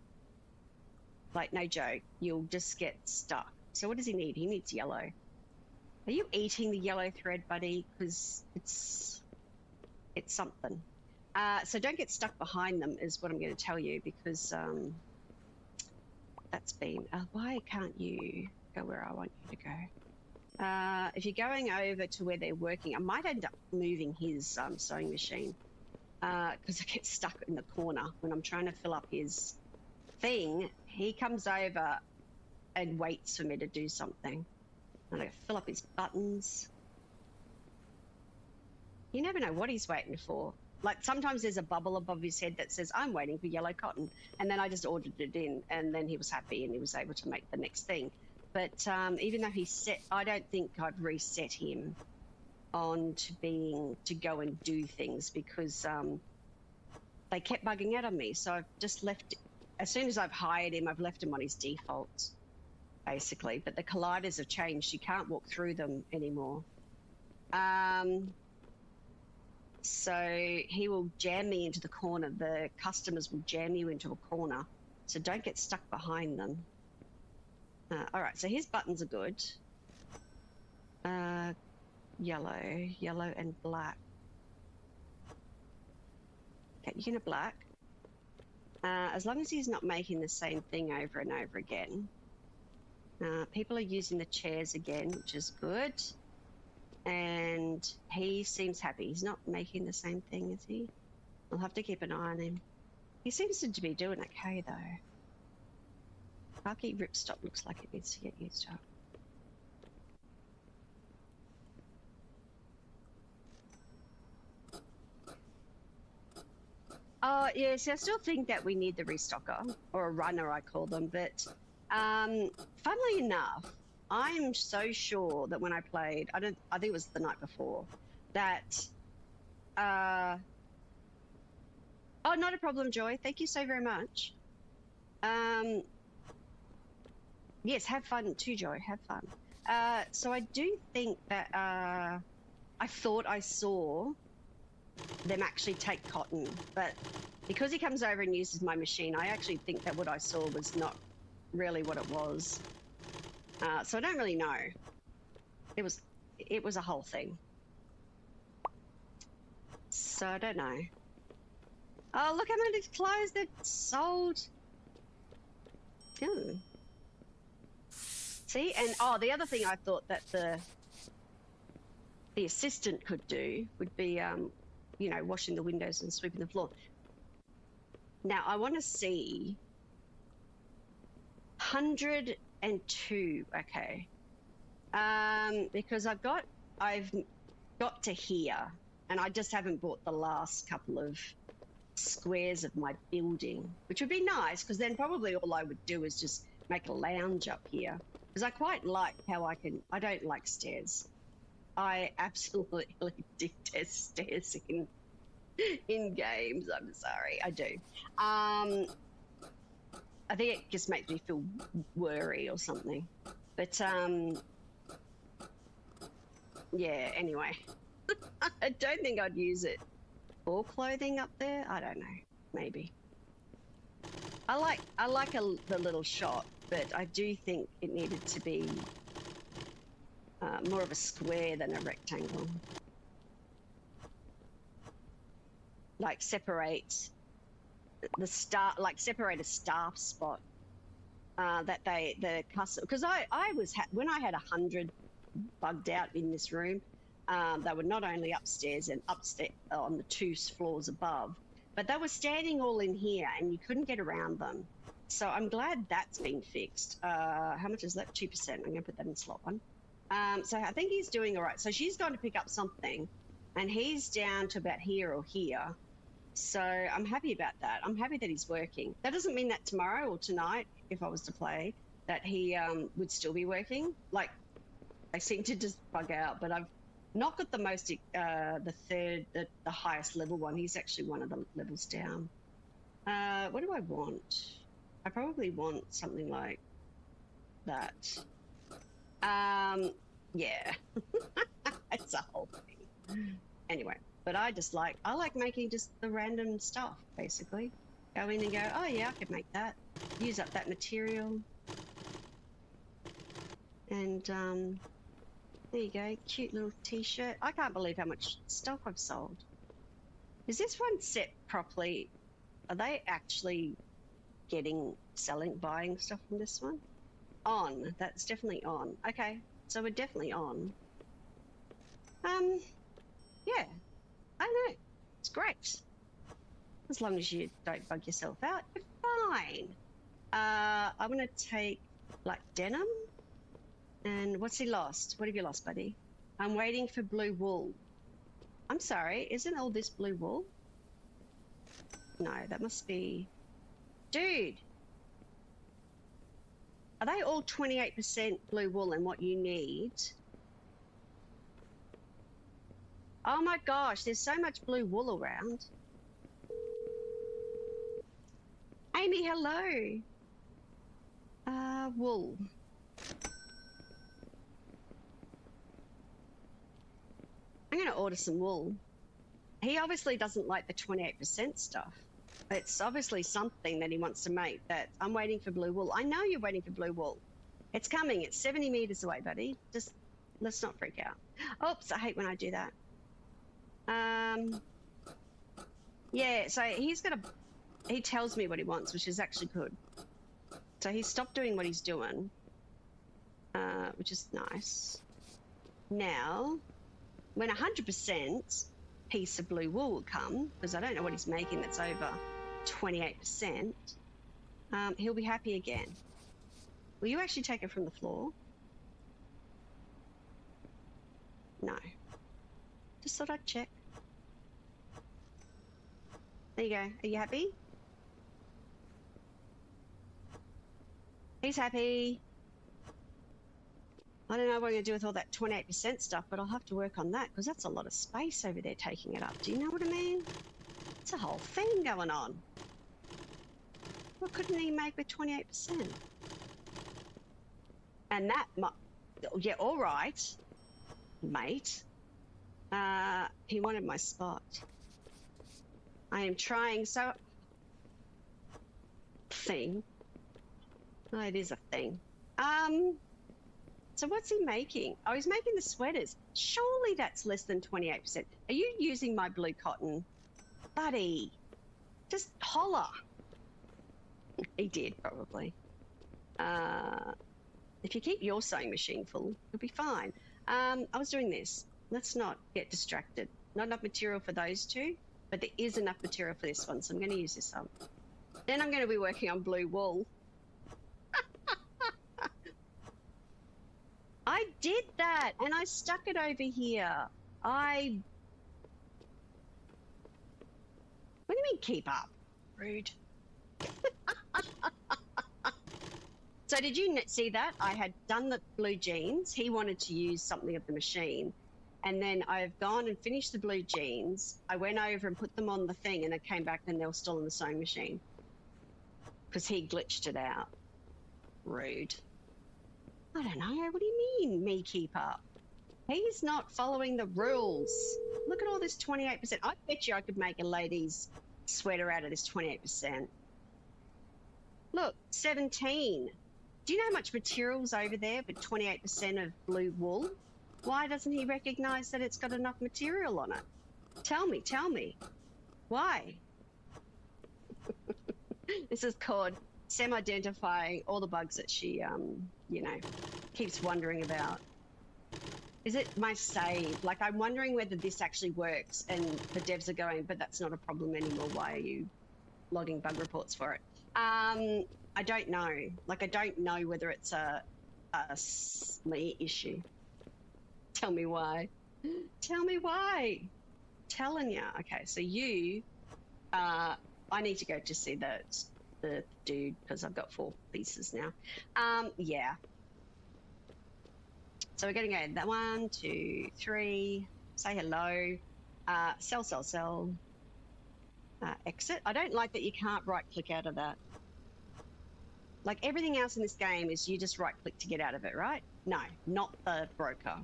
Like, no joke. You'll just get stuck. So what does he need? He needs yellow. Are you eating the yellow thread, buddy? Because it's something. So don't get stuck behind them is what I'm going to tell you, because that's been... why can't you go where I want you to go? If you're going over to where they're working, I might end up moving his sewing machine because I get stuck in the corner when I'm trying to fill up his thing. He comes over and waits for me to do something. And I fill up his buttons. You never know what he's waiting for. Like, sometimes there's a bubble above his head that says, I'm waiting for yellow cotton. And then I just ordered it in, and then he was happy and he was able to make the next thing. But even though he's set, I don't think I've reset him on to go and do things, because they kept bugging out on me. So I've just left, as soon as I've hired him, I've left him on his defaults, basically. But the colliders have changed. You can't walk through them anymore. So he will jam me into the corner. The customers will jam you into a corner. So don't get stuck behind them. All right, so his buttons are good. Yellow and black. Okay, you can have black. As long as he's not making the same thing over and over again. People are using the chairs again, which is good. And he seems happy. He's not making the same thing, is he? I'll have to keep an eye on him. He seems to be doing okay, though. Khaki ripstop looks like it needs to get used up. Yeah, see, I still think that we need the restocker, or a runner, I call them. But funnily enough, I'm so sure that when I played, I think it was the night before, that... oh, not a problem, Joy. Thank you so very much. Yes, have fun too, Joy. Have fun. So I do think that I thought I saw them actually take cotton, but because he comes over and uses my machine, I actually think that what I saw was not really what it was. So I don't really know. It was a whole thing. So I don't know. Oh, look how many clothes they've sold. Ooh. See, and the other thing I thought that the assistant could do would be, you know, washing the windows and sweeping the floor. Now I want to see 102. Okay, because I've got to here, and I just haven't bought the last couple of squares of my building, which would be nice, because then probably all I would do is just make a lounge up here, because I quite like how I don't like stairs. I absolutely detest stairs in games. I'm sorry, I do. I think it just makes me feel worry or something. But yeah, anyway. I don't think I'd use it for clothing up there. I don't know, maybe. I like the little shop, but I do think it needed to be more of a square than a rectangle. Like separate the staff, like separate a staff spot that the customer, because I was when I had 100 bugged out in this room, they were not only upstairs and upstairs on the 2 floors above, but they were standing all in here and you couldn't get around them. So I'm glad that's been fixed. How much is that? 2%. I'm going to put that in slot 1. So I think he's doing all right. So she's going to pick up something, and he's down to about here or here. So I'm happy about that. I'm happy that he's working. That doesn't mean that tomorrow or tonight, if I was to play, that he would still be working. Like, I seem to just bug out, but I've not got the most, the highest level one. He's actually one of the levels down. What do I want? I probably want something like that. Yeah, it's a whole thing. Anyway, but I like making just the random stuff, basically. Go in and go, oh yeah, I could make that. Use up that material. And there you go, cute little t-shirt. I can't believe how much stuff I've sold. Is this one set properly? Are they actually buying stuff from this one? On, that's definitely on. Okay, so we're definitely on. Yeah, I know, it's great. As long as you don't bug yourself out, you're fine. I'm gonna take like denim. And what's he lost? What have you lost, buddy? I'm waiting for blue wool. I'm sorry, isn't all this blue wool? No, that must be... Dude! Are they all 28% blue wool and what you need? Oh my gosh, there's so much blue wool around. Amy, hello. Wool. I'm going to order some wool. He obviously doesn't like the 28% stuff. It's obviously something that he wants to make. That I'm waiting for blue wool. I know you're waiting for blue wool. It's coming. It's 70 meters away, buddy. Just let's not freak out. Oops, I hate when I do that. Yeah, so he tells me what he wants, which is actually good. So he stopped doing what he's doing. which is nice. Now, when 100% piece of blue wool will come, because I don't know what he's making that's over 28%, he'll be happy again. Will you actually take it from the floor? No. Just thought I'd check. There you go. Are you happy? He's happy. I don't know what I'm going to do with all that 28% stuff, but I'll have to work on that because that's a lot of space over there taking it up. Do you know what I mean? It's a whole thing going on. What couldn't he make with 28%? And that, yeah, all right, mate. He wanted my spot. I am trying so... Thing. Oh, it is a thing. So what's he making? Oh, he's making the sweaters. Surely that's less than 28%. Are you using my blue cotton? Buddy, just holler. He did, probably. If you keep your sewing machine full, you'll be fine. I was doing this. Let's not get distracted. Not enough material for those two, but there is enough material for this one, so I'm going to use this up. Then I'm going to be working on blue wool. I did that, and I stuck it over here. What do you mean keep up? Rude. So did you see that? I had done the blue jeans. He wanted to use something of the machine. And then I've gone and finished the blue jeans. I went over and put them on the thing, and I came back and they were still in the sewing machine. Because he glitched it out. Rude. I don't know. What do you mean, me keep up? He's not following the rules. Look at all this 28%. I bet you I could make a lady's sweater out of this 28%. Look, 17. Do you know how much material's over there with 28% of blue wool? Why doesn't he recognize that it's got enough material on it? Tell me. Why? This is called Sam identifying all the bugs that she, you know, keeps wondering about. Is it my save? Like, I'm wondering whether this actually works, and the devs are going, but that's not a problem anymore. Why are you logging bug reports for it? I don't know. Like, I don't know whether it's a me issue. Tell me why. Tell me why. Telling ya. Okay, so you, I need to go to see the dude because I've got 4 pieces now. Yeah. So we're going to go that 1, 2, 3. Say hello. Sell. Exit. I don't like that you can't right click out of that. Like everything else in this game is you just right click to get out of it, right? No, not the broker.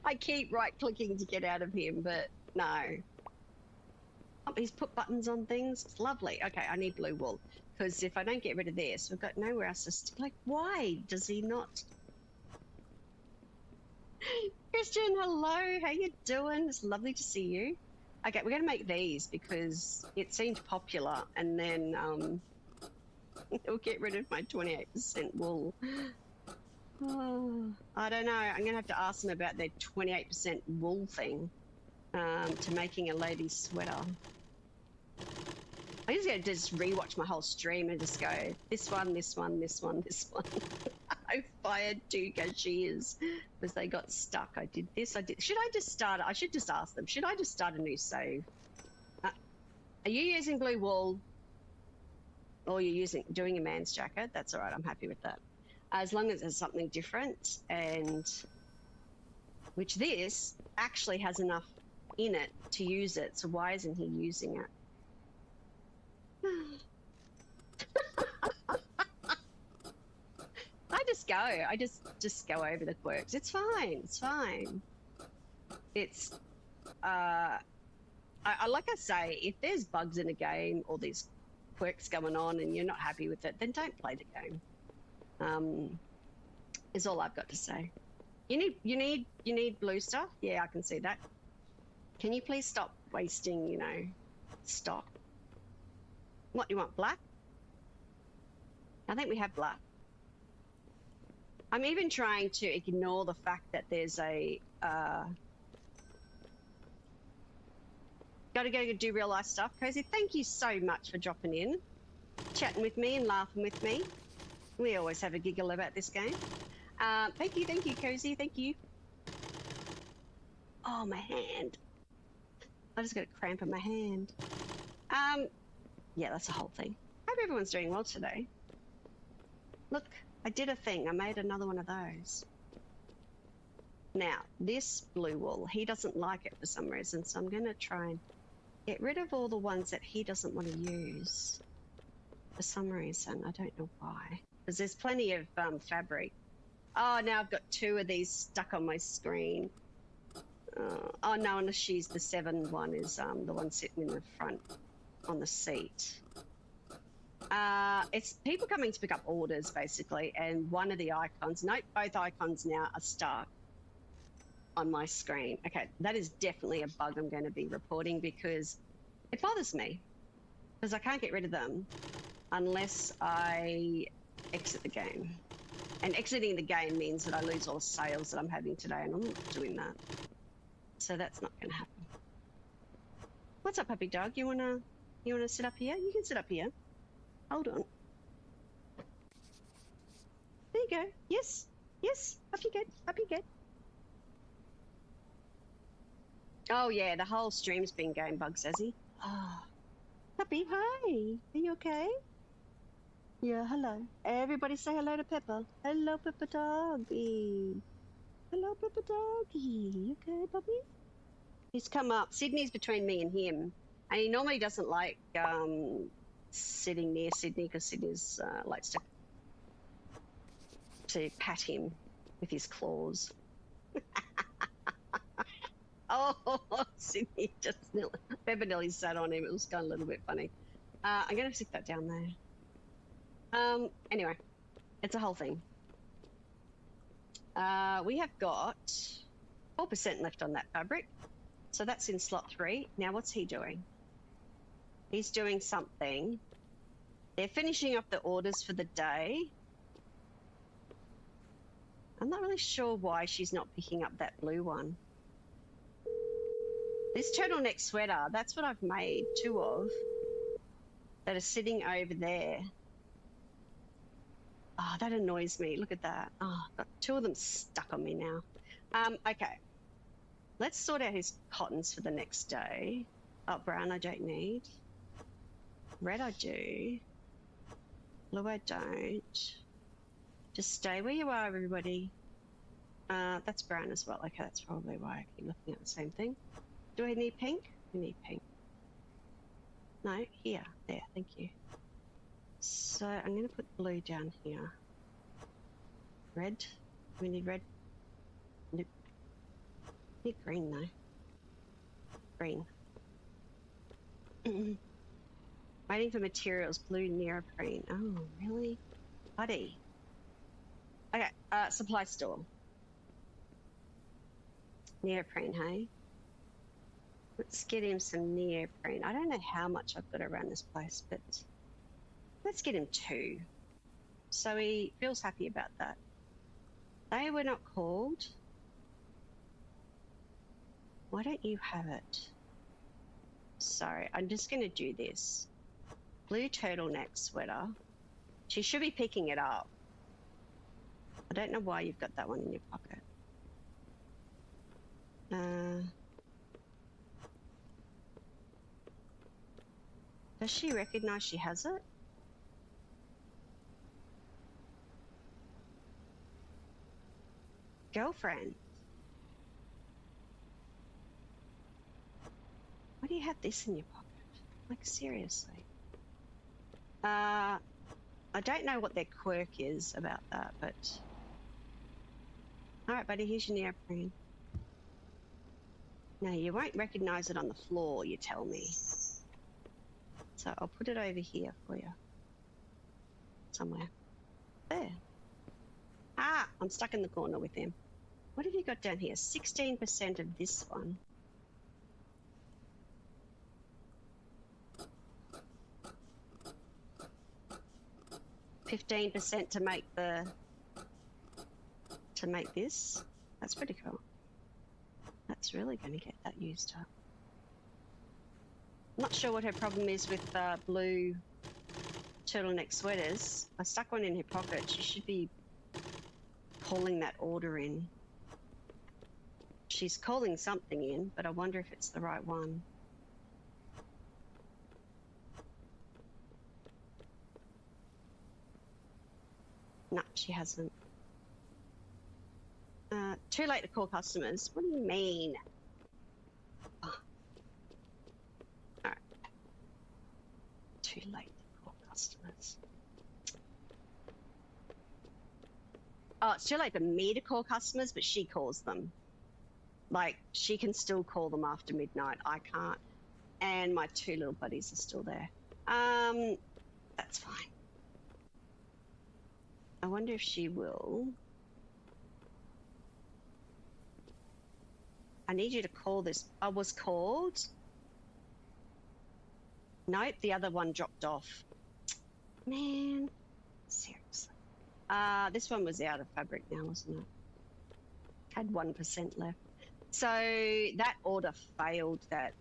I keep right clicking to get out of him, but no. Oh, he's put buttons on things. It's lovely. Okay, I need blue wool because if I don't get rid of this, we've got nowhere else to stick. Like, why does he not? Christian, hello. How you doing? It's lovely to see you. Okay, we're going to make these because it seemed popular, and then it'll get rid of my 28% wool. Oh, I don't know. I'm going to have to ask them about their 28% wool thing to making a lady's sweater. I'm just going to just rewatch my whole stream and just go, this one. I fired 2 cashiers because they got stuck. I did this. Should I just start? I should just ask them. Should I just start a new save? Are you using blue wool? Or you're doing a man's jacket? That's all right. I'm happy with that. As long as there's something different, and which this actually has enough in it to use it. So why isn't he using it? I just go over the quirks. It's fine. It's like I say, if there's bugs in a game or there's quirks going on and you're not happy with it, then don't play the game. Is all I've got to say. You need blue stuff? Yeah, I can see that. Can you please stop wasting, you know, stock? What, you want black? I think we have black. I'm even trying to ignore the fact that there's a gotta go do real life stuff. Cozy, thank you so much for dropping in, chatting with me and laughing with me. We always have a giggle about this game. Thank you, Cozy, thank you. Oh, my hand. I just got a cramp in my hand. Yeah, that's the whole thing. Hope everyone's doing well today. Look, I did a thing. I made another one of those. Now, this blue wool, he doesn't like it for some reason, so I'm going to try and get rid of all the ones that he doesn't want to use for some reason. I don't know why. Because there's plenty of fabric. Oh, now I've got 2 of these stuck on my screen. Oh, no, and she's the 7 one is the one sitting in the front on the seat. It's people coming to pick up orders, basically, and one of the icons, nope, both icons now are stuck on my screen. Okay, that is definitely a bug I'm going to be reporting because it bothers me because I can't get rid of them unless I exit the game. And exiting the game means that I lose all the sales that I'm having today, and I'm not doing that. So that's not going to happen. What's up, puppy dog? You wanna sit up here? You can sit up here. Hold on. There you go. Yes. Yes. Up you get. Up you get. Oh, yeah. The whole stream's been game bugs, has he? Oh. Puppy, hi. Are you okay? Yeah, hello. Everybody say hello to Pepper. Hello, Pepper doggy. Hello, Pepper doggy. You okay, puppy? He's come up. Sydney's between me and him. And he normally doesn't like sitting near Sydney because Sydney's likes to pat him with his claws. Oh, Sydney just Pepper nearly sat on him. It was going a little bit funny. I'm going to stick that down there. Anyway, it's a whole thing. We have got 4% left on that fabric. So that's in slot 3. Now what's he doing? He's doing something. They're finishing up the orders for the day. I'm not really sure why she's not picking up that blue one. This turtleneck sweater, that's what I've made 2 of that are sitting over there. Oh, that annoys me. Look at that. Oh, I've got 2 of them stuck on me now. Okay. Let's sort out his cottons for the next day. Oh, brown I don't need. Red I do. Blue I don't. Just stay where you are, everybody. That's brown as well. Okay, that's probably why I keep looking at the same thing. Do I need pink? I need pink. No, here. There, thank you. So I'm going to put blue down here. Red. We need red. Nope. Need green though. Green. Waiting for materials. Blue neoprene. Oh, really? Buddy. Okay, supply store. Neoprene, hey? Let's get him some neoprene. I don't know how much I've got around this place, but let's get him 2. So he feels happy about that. They were not called. Why don't you have it? Sorry, I'm just going to do this. Blue turtleneck sweater. She should be picking it up. I don't know why you've got that one in your pocket. Does she recognize she has it? Girlfriend. Why do you have this in your pocket? Like, seriously. I don't know what their quirk is about that, but... Alright, buddy, here's your neoprene. No, you won't recognize it on the floor, you tell me. So I'll put it over here for you. Somewhere. There. Ah, I'm stuck in the corner with him. What have you got down here? 16% of this one. 15% to make the to make this. That's pretty cool. That's really going to get that used up. I'm not sure what her problem is with blue turtleneck sweaters. I stuck one in her pocket. She should be calling that order in. She's calling something in, but I wonder if it's the right one. No, she hasn't. Too late to call customers. What do you mean? Oh. All right. Too late to call customers. Oh, it's too late for me to call customers, but she calls them. Like, she can still call them after midnight. I can't. And my two little buddies are still there. That's fine. I wonder if she will. I need you to call this. I was called. Nope, the other one dropped off. Man, seriously. This one was out of fabric now, wasn't it? Had 1% left. So that order failed, that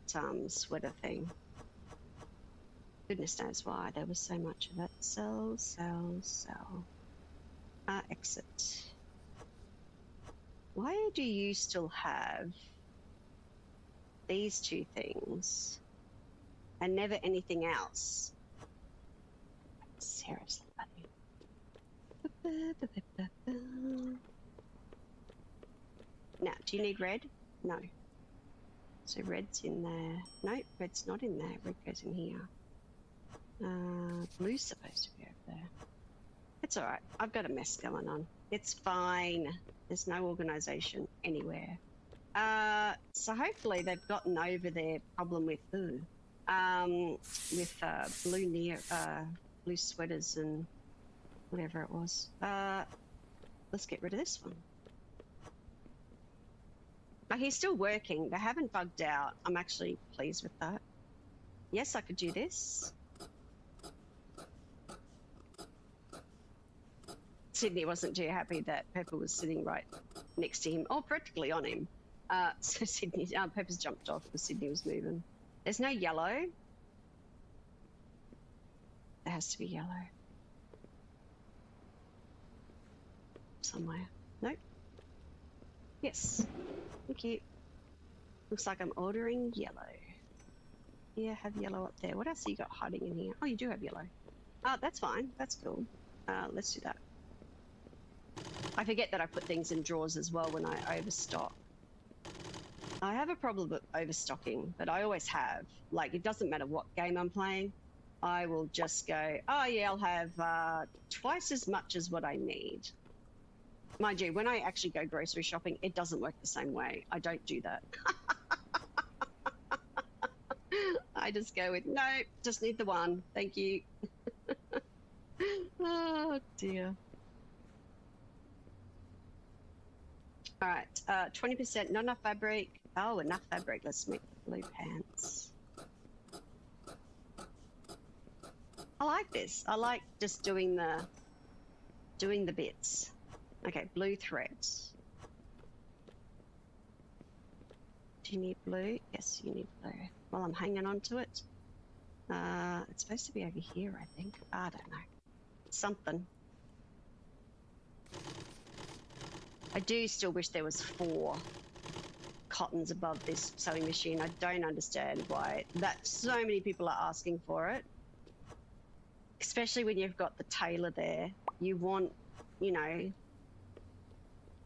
sweater thing. Goodness knows why. There was so much of it. Sell, sell, sell. Exit. Why do you still have these two things and never anything else? Seriously, buddy. Now, do you need red? No. So red's in there. Nope, red's not in there. Red goes in here. Blue's supposed to be over there. It's all right. I've got a mess going on. It's fine. There's no organisation anywhere. So hopefully they've gotten over their problem with blue sweaters and whatever it was. Let's get rid of this one. But he's still working. They haven't bugged out. I'm actually pleased with that. Yes, I could do this. Sydney wasn't too happy that Pepper was sitting right next to him, or practically on him. So Sydney, Pepper's jumped off because Sydney was moving. There's no yellow. There has to be yellow. Somewhere. Nope. Yes. Thank you. Looks like I'm ordering yellow. Yeah, have yellow up there. What else have you got hiding in here? Oh, you do have yellow. That's fine. That's cool. Let's do that. I forget that I put things in drawers as well when I overstock. I have a problem with overstocking, but I always have. Like, it doesn't matter what game I'm playing. I will just go, oh yeah, I'll have twice as much as what I need. Mind you, when I actually go grocery shopping, it doesn't work the same way. I don't do that. I just go with, no, just need the one. Thank you. Oh, dear. All right, 20%, not enough fabric. Oh, enough fabric. Let's make blue pants. I like this. I like just doing the bits. Okay, blue threads. Do you need blue? Yes, you need blue. Well, I'm hanging on to it. It's supposed to be over here, I think. I don't know. Something. I do still wish there was 4 cottons above this sewing machine. I don't understand why so many people are asking for it. Especially when you've got the Tailor there. You want, you know,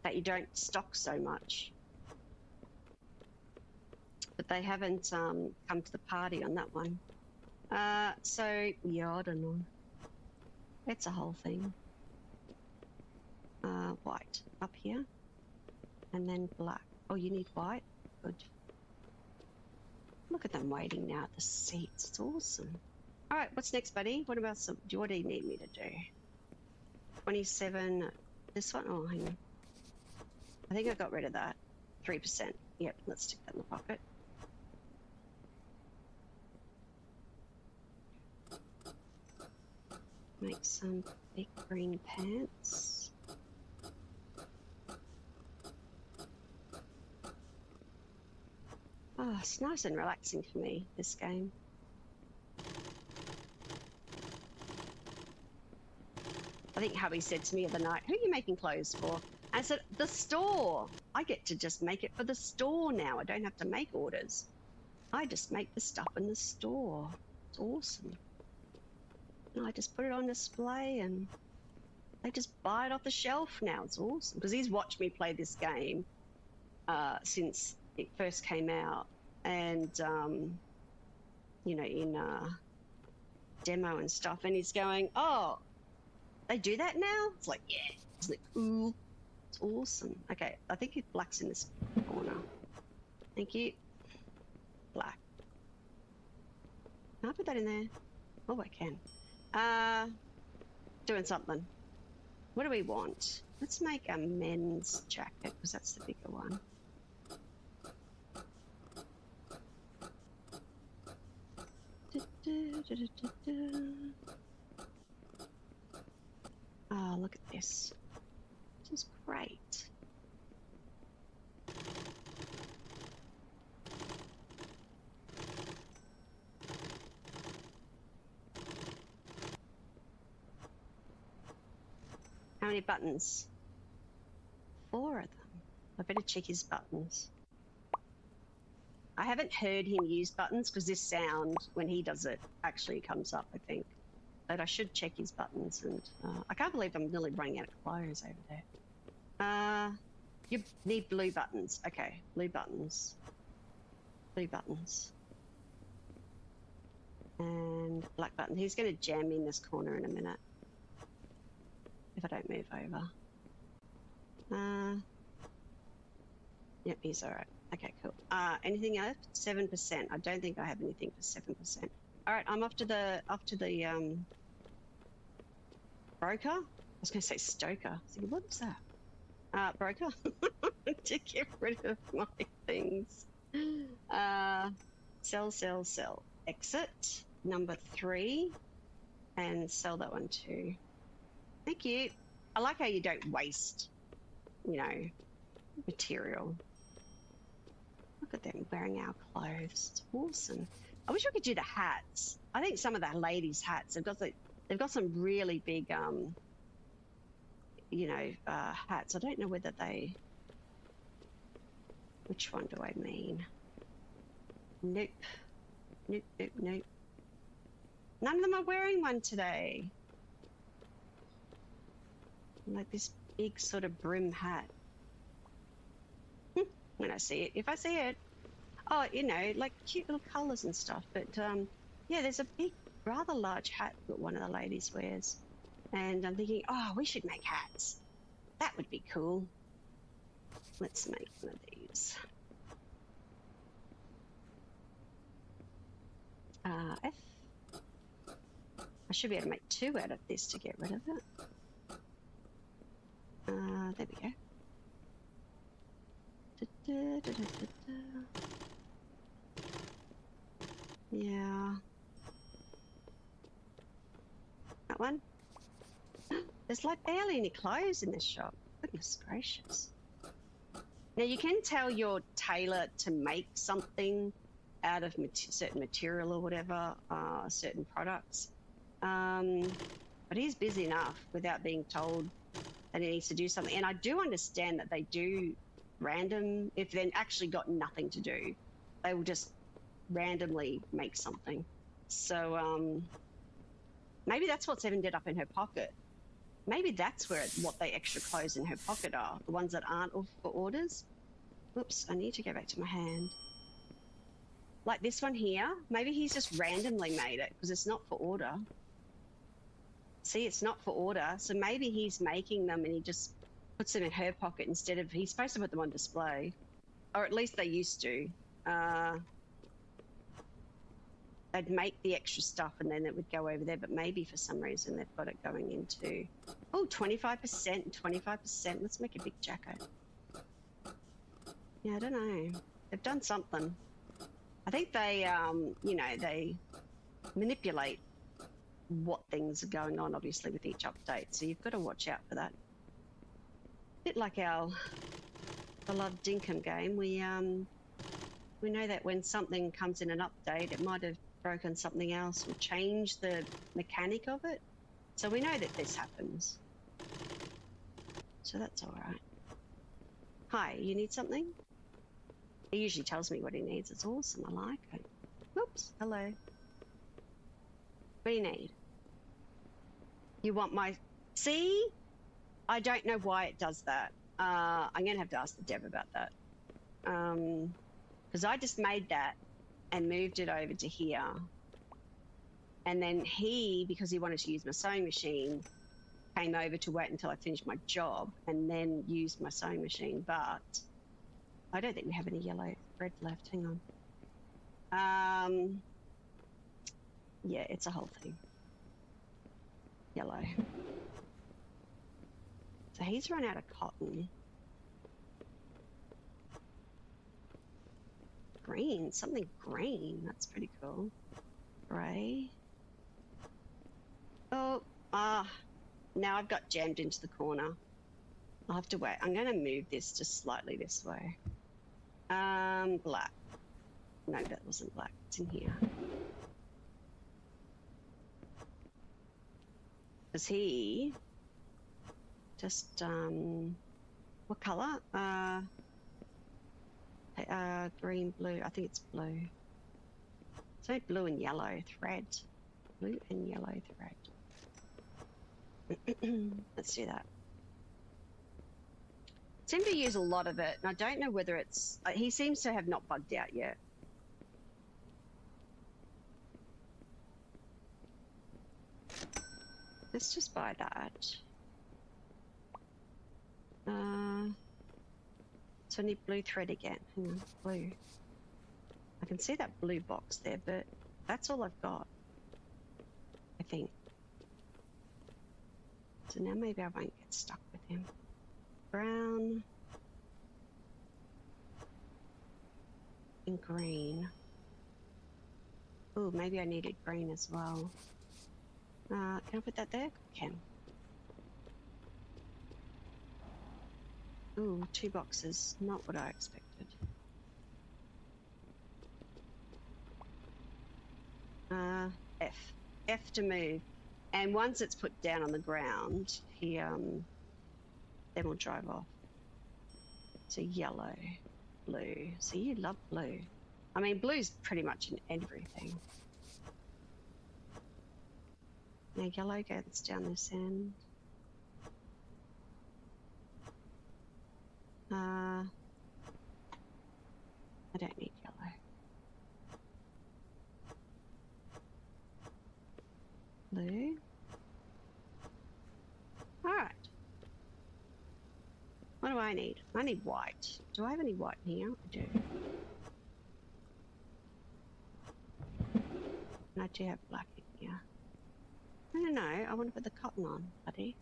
that you don't stock so much. But they haven't come to the party on that one. So, yeah, I don't know. It's a whole thing. White up here. And then black. Oh, you need white? Good. Look at them waiting now at the seats. It's awesome. All right, what's next, buddy? What about what do you need me to do? 27. This one? Oh, hang on. I think I got rid of that. 3%. Yep, let's stick that in the pocket. Make some big green pants. Oh, it's nice and relaxing for me, this game. I think hubby said to me the other night, who are you making clothes for? And I said, the store. I get to just make it for the store now. I don't have to make orders. I just make the stuff in the store. It's awesome. And I just put it on display and they just buy it off the shelf now. It's awesome. Because he's watched me play this game since it first came out. And, you know, in demo and stuff. And he's going, oh, they do that now? It's like, yeah. It's like, ooh, it's awesome. Okay, I think it black's in this corner. Thank you. Black. Can I put that in there? Oh, I can. Doing something. What do we want? Let's make a men's jacket, because that's the bigger one. Oh, look at this. This is great. How many buttons? 4 of them. I better check his buttons. I haven't heard him use buttons because this sound, when he does it, actually comes up, I think. But I should check his buttons. And I can't believe I'm nearly running out of clothes over there. You need blue buttons. Okay, blue buttons. Blue buttons. And black button. He's going to jam me in this corner in a minute. If I don't move over. Yep, he's all right. Okay, cool. Anything else? 7%. I don't think I have anything for 7%. All right, I'm off to the broker. I was going to say stoker. I was thinking, what is that? Broker to get rid of my things. Sell. Exit number 3, and sell that one too. Thank you. I like how you don't waste, you know, material. Look at them wearing our clothes. It's awesome. I wish we could do the hats. I think some of the ladies' hats they've got some really big you know, hats. I don't know whether they. Which one do I mean? Nope. None of them are wearing one today. Like this big sort of brim hat. When I see it, if I see it, oh, you know, like cute little colours and stuff. But yeah, there's a big, rather large hat that one of the ladies wears, and I'm thinking, oh, we should make hats. That would be cool. Let's make one of these. F. I should be able to make 2 out of this to get rid of it. There we go. Yeah. That one. There's like barely any clothes in this shop. Goodness gracious. Now you can tell your tailor to make something out of certain material or whatever, certain products. But he's busy enough without being told that he needs to do something. And I do understand that they do random, if they've actually got nothing to do, they will just randomly make something. So maybe that's what's ended up in her pocket. Maybe that's where what the extra clothes in her pocket are, the ones that aren't for orders. Oops, I need to go back to my hand. Like this one here, maybe he's just randomly made it because it's not for order. See, it's not for order, so maybe he's making them and he just puts them in her pocket instead of, he's supposed to put them on display, or at least they used to. They'd make the extra stuff and then it would go over there, but maybe for some reason they've got it going into, oh, 25% and 25%. Let's make a big jacket. Yeah, I don't know. They've done something. I think they, you know, they manipulate what things are going on, obviously, with each update. So you've got to watch out for that. A bit like our beloved Dinkum game. We We know that when something comes in an update, it might have broken something else or changed the mechanic of it. So we know that this happens. So that's all right. Hi, you need something? He usually tells me what he needs. It's awesome. I like it. Whoops. Hello. What do you need? You want my... See? I don't know why it does that. I'm going to have to ask the dev about that. Because I just made that and moved it over to here. And then he, because he wanted to use my sewing machine, came over to wait until I finished my job and then used my sewing machine. But I don't think we have any yellow thread left. Hang on. Yeah, it's a whole thing. Yellow. So he's run out of cotton. Green, something green. That's pretty cool. Gray. Oh, now I've got jammed into the corner. I'll have to wait. I'm going to move this just slightly this way. Black. No, that wasn't black. It's in here. Because he just, what color? Green, blue. I think it's blue. So blue and yellow thread. Blue and yellow thread. Let's do that. Seem to use a lot of it, and I don't know whether it's... he seems to have not bugged out yet. Let's just buy that. So I need blue thread again. Hang on, blue. I can see that blue box there, but that's all I've got, I think. So now maybe I won't get stuck with him. Brown. And green. Oh, maybe I needed green as well. Can I put that there? Can. Ooh, 2 boxes. Not what I expected. F. F to move. And once it's put down on the ground, he, then we'll drive off. So yellow, blue. So you love blue. I mean, blue's pretty much in everything. Now yellow goes down this end. I don't need yellow. Blue. All right. What do I need? I need white. Do I have any white in here? I do. And I do have black in here. No, I want to put the cotton on, buddy.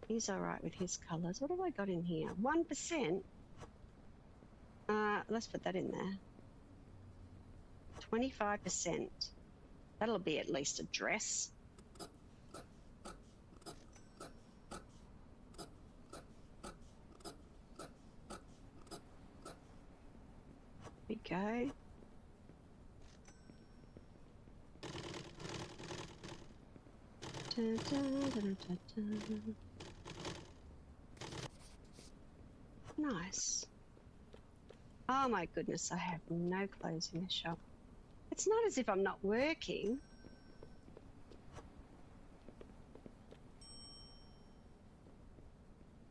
He's all right with his colours. What have I got in here? 1%? Let's put that in there. 25%. That'll be at least a dress. There we go. Da, da, da, da, da. Nice. Oh my goodness, I have no clothes in this shop. It's not as if I'm not working.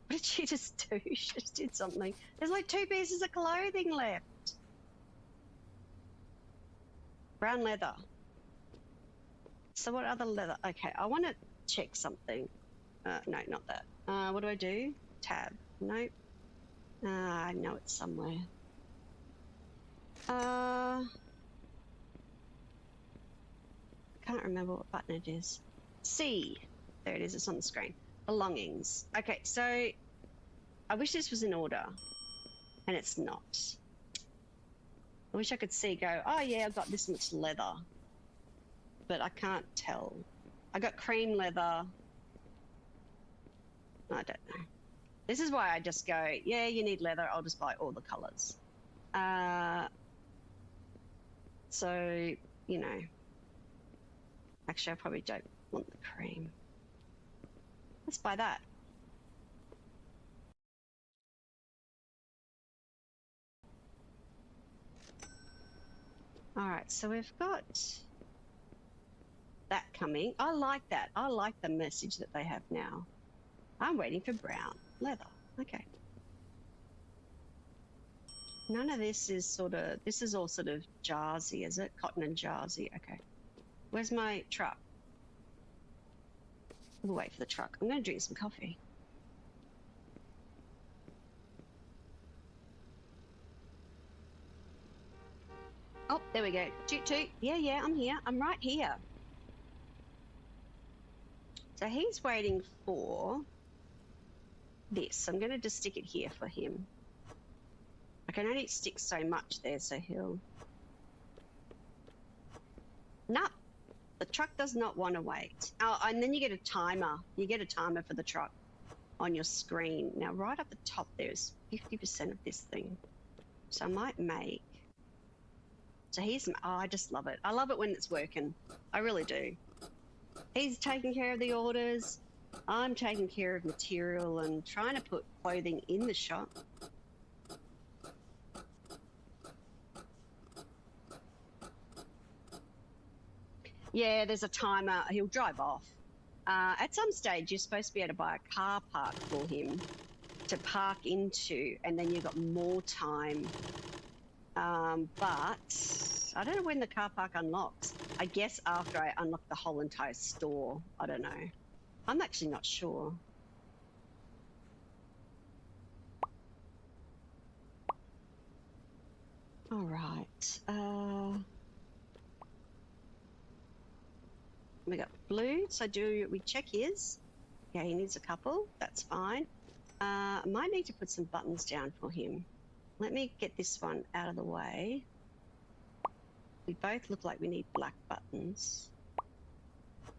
What did she just do? She just did something. There's like 2 pieces of clothing left. Brown leather. So what other leather? Okay, I want to check something. No, not that. What do I do? Tab. Nope. I know it's somewhere. I can't remember what button it is. C. There it is. It's on the screen. Belongings. Okay, so I wish this was in order, and it's not. I wish I could see, go, oh yeah, I've got this much leather, but I can't tell. I got cream leather. I don't know. This is why I just go, yeah, you need leather. I'll just buy all the colors. So, you know, actually I probably don't want the cream. Let's buy that. All right, so we've got that coming. I like that. I like the message that they have now. I'm waiting for brown leather. Okay. None of this is this is all sort of jarsey, is it? Cotton and jarsey. Okay. Where's my truck? We'll wait for the truck. I'm going to drink some coffee. Oh, there we go. Toot toot. Yeah, I'm here. I'm right here. So he's waiting for this. I'm going to just stick it here for him. I can only stick so much there, so he'll... Nah, the truck does not want to wait. Oh, and then you get a timer. You get a timer for the truck on your screen. Now, right up the top, there's 50% of this thing. So I might make... So here's... Oh, I just love it. I love it when it's working. I really do. He's taking care of the orders. I'm taking care of material and trying to put clothing in the shop. Yeah, there's a timer. He'll drive off. At some stage, you're supposed to be able to buy a car park for him to park into, and then you've got more time. But I don't know when the car park unlocks. I guess after I unlock the whole entire store. I don't know. I'm actually not sure. All right. We got blue. So we check his? Yeah, he needs a couple. That's fine. I might need to put some buttons down for him. Let me get this one out of the way. We both look like we need black buttons.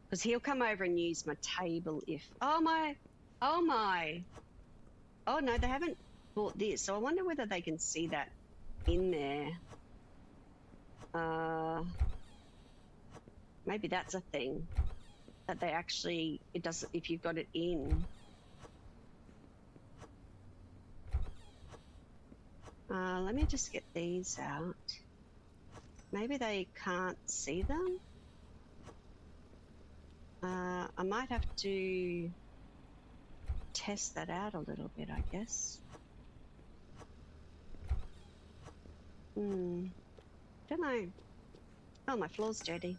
Because he'll come over and use my table if... Oh my! Oh no, they haven't bought this. So I wonder whether they can see that in there. Maybe that's a thing. That they actually... It doesn't... If you've got it in... let me just get these out. Maybe they can't see them. I might have to test that out a little bit, I guess. Don't know. Oh, my floor's dirty.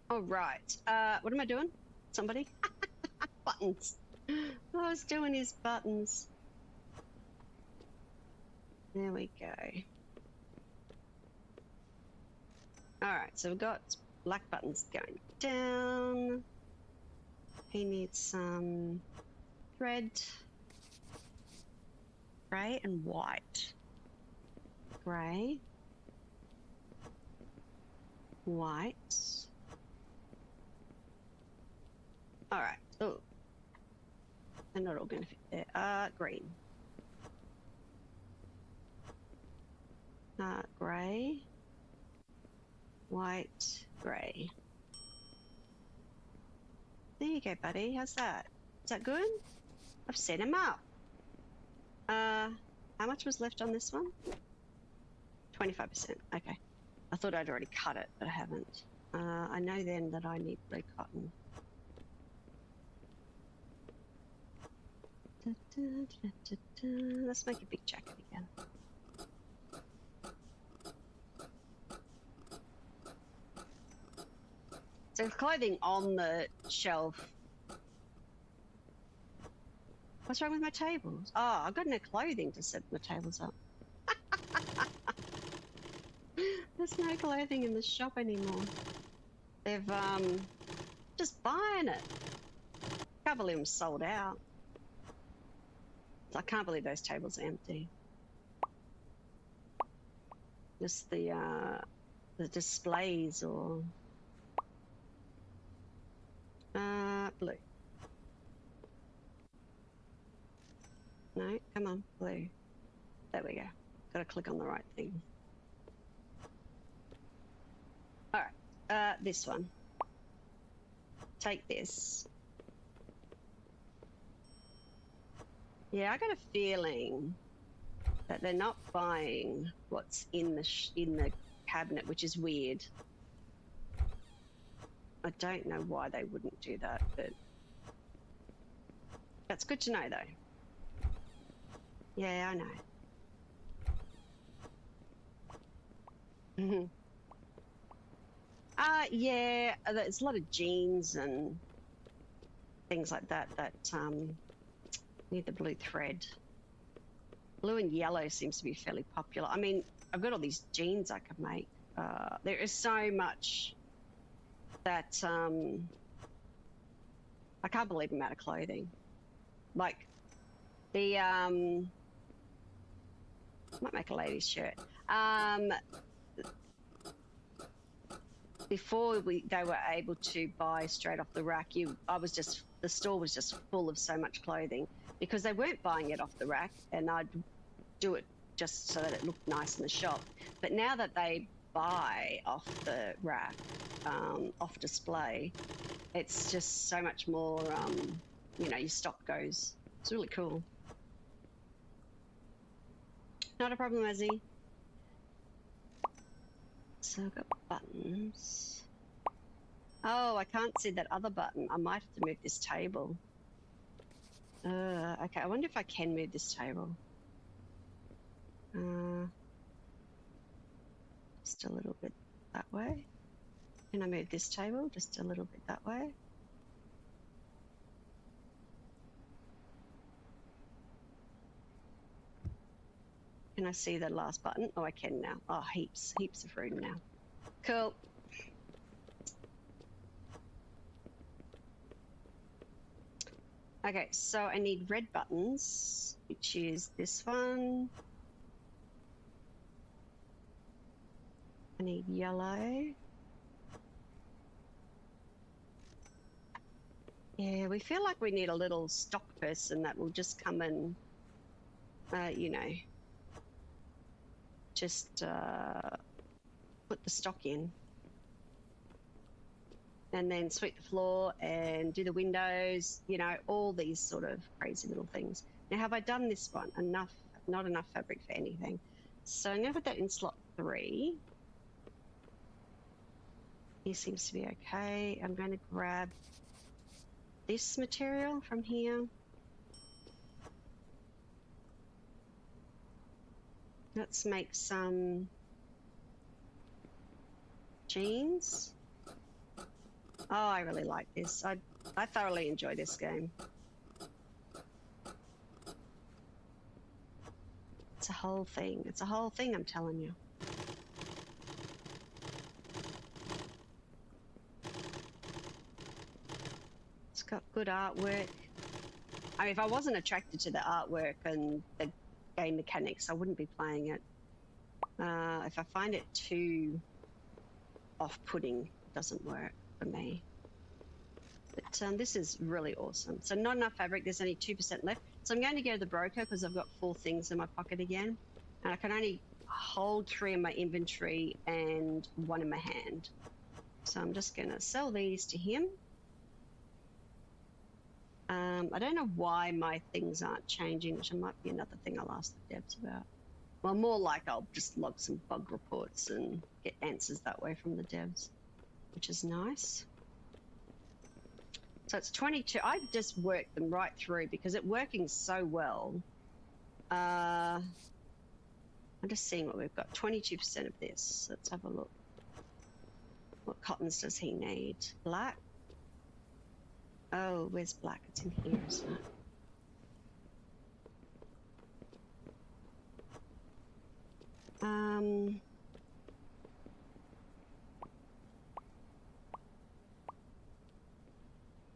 All right. What am I doing? Somebody? Buttons. All I was doing is buttons. There we go. All right, so we've got black buttons going down. He needs some red, grey and white. Grey, white. All right. Oh, they're not all going to fit there. Green. Grey, white, grey. There you go, buddy. How's that? Is that good? I've set him up. How much was left on this one? 25%. Okay. I thought I'd already cut it, but I haven't. I know then that I need blue cotton. Let's make a big jacket again. So clothing on the shelf. What's wrong with my tables? Oh, I've got no clothing to set my tables up. There's no clothing in the shop anymore. They've just buying it. Can't believe them sold out. I can't believe those tables are empty. Just the displays or blue. No, come on, blue. There we go. Gotta click on the right thing. All right, this one. Take this. Yeah, I got a feeling that they're not buying what's in the cabinet, which is weird. I don't know why they wouldn't do that, but that's good to know, though. Yeah, I know. Yeah, there's a lot of jeans and things like that that need the blue thread. Blue and yellow seems to be fairly popular. I mean, I've got all these jeans I could make. There is so much that I can't believe I'm out of clothing. Like the might make a lady's shirt. Before they were able to buy straight off the rack, the store was just full of so much clothing because they weren't buying it off the rack, and I'd do it just so that it looked nice in the shop. But now that they buy off the rack, off display, it's just so much more, your stock goes. It's really cool. Not a problem, Azzy. So I've got buttons. Oh, I can't see that other button. I might have to move this table. Okay, I wonder if I can move this table. Just a little bit that way. Can I move this table just a little bit that way? Can I see the last button? Oh, I can now. Oh, heaps of room now. Cool. Okay, so I need red buttons, which is this one. I need yellow. Yeah, we feel like we need a little stock person that will just come and, just put the stock in. And then sweep the floor and do the windows, all these sort of crazy little things. Now, have I done this one? Not enough fabric for anything. So I'm going to put that in slot 3. Here seems to be okay. I'm going to grab this material from here. Let's make some jeans. Oh, I really like this. I thoroughly enjoy this game. It's a whole thing. It's a whole thing, I'm telling you. It's got good artwork. I mean, if I wasn't attracted to the artwork and the game mechanics, I wouldn't be playing it. If I find it too off-putting, it doesn't work for me. But this is really awesome. So not enough fabric. There's only 2% left. So I'm going to go to the broker because I've got 4 things in my pocket again. And I can only hold 3 in my inventory and 1 in my hand. So I'm just going to sell these to him. I don't know why my things aren't changing, which might be another thing I'll ask the devs about. Well, more like I'll just log some bug reports and get answers that way from the devs, which is nice. So it's 22. I've just worked them right through because it's working so well. I'm just seeing what we've got. 22% of this. Let's have a look. What cottons does he need? Black? Oh, where's black? It's in here, isn't it?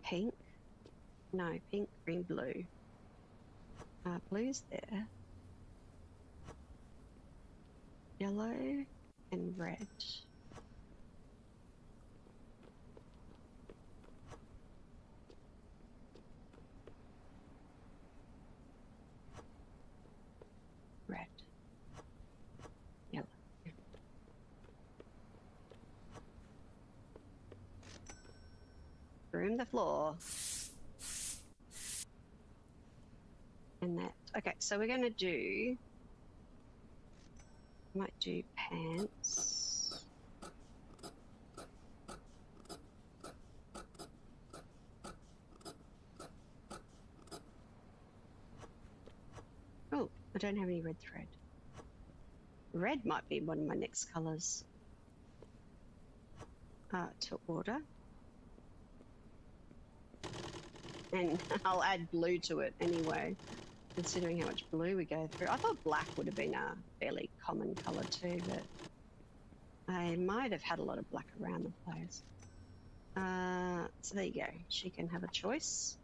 Pink? No, pink, green, blue. Blue's there. Yellow and red. Broom the floor. And that. Okay, so we're going to do... Might do pants. Oh, I don't have any red thread. Red might be one of my next colours. To order. And I'll add blue to it anyway, considering how much blue we go through. I thought black would have been a fairly common colour too, but I might have had a lot of black around the place. So there you go. She can have a choice.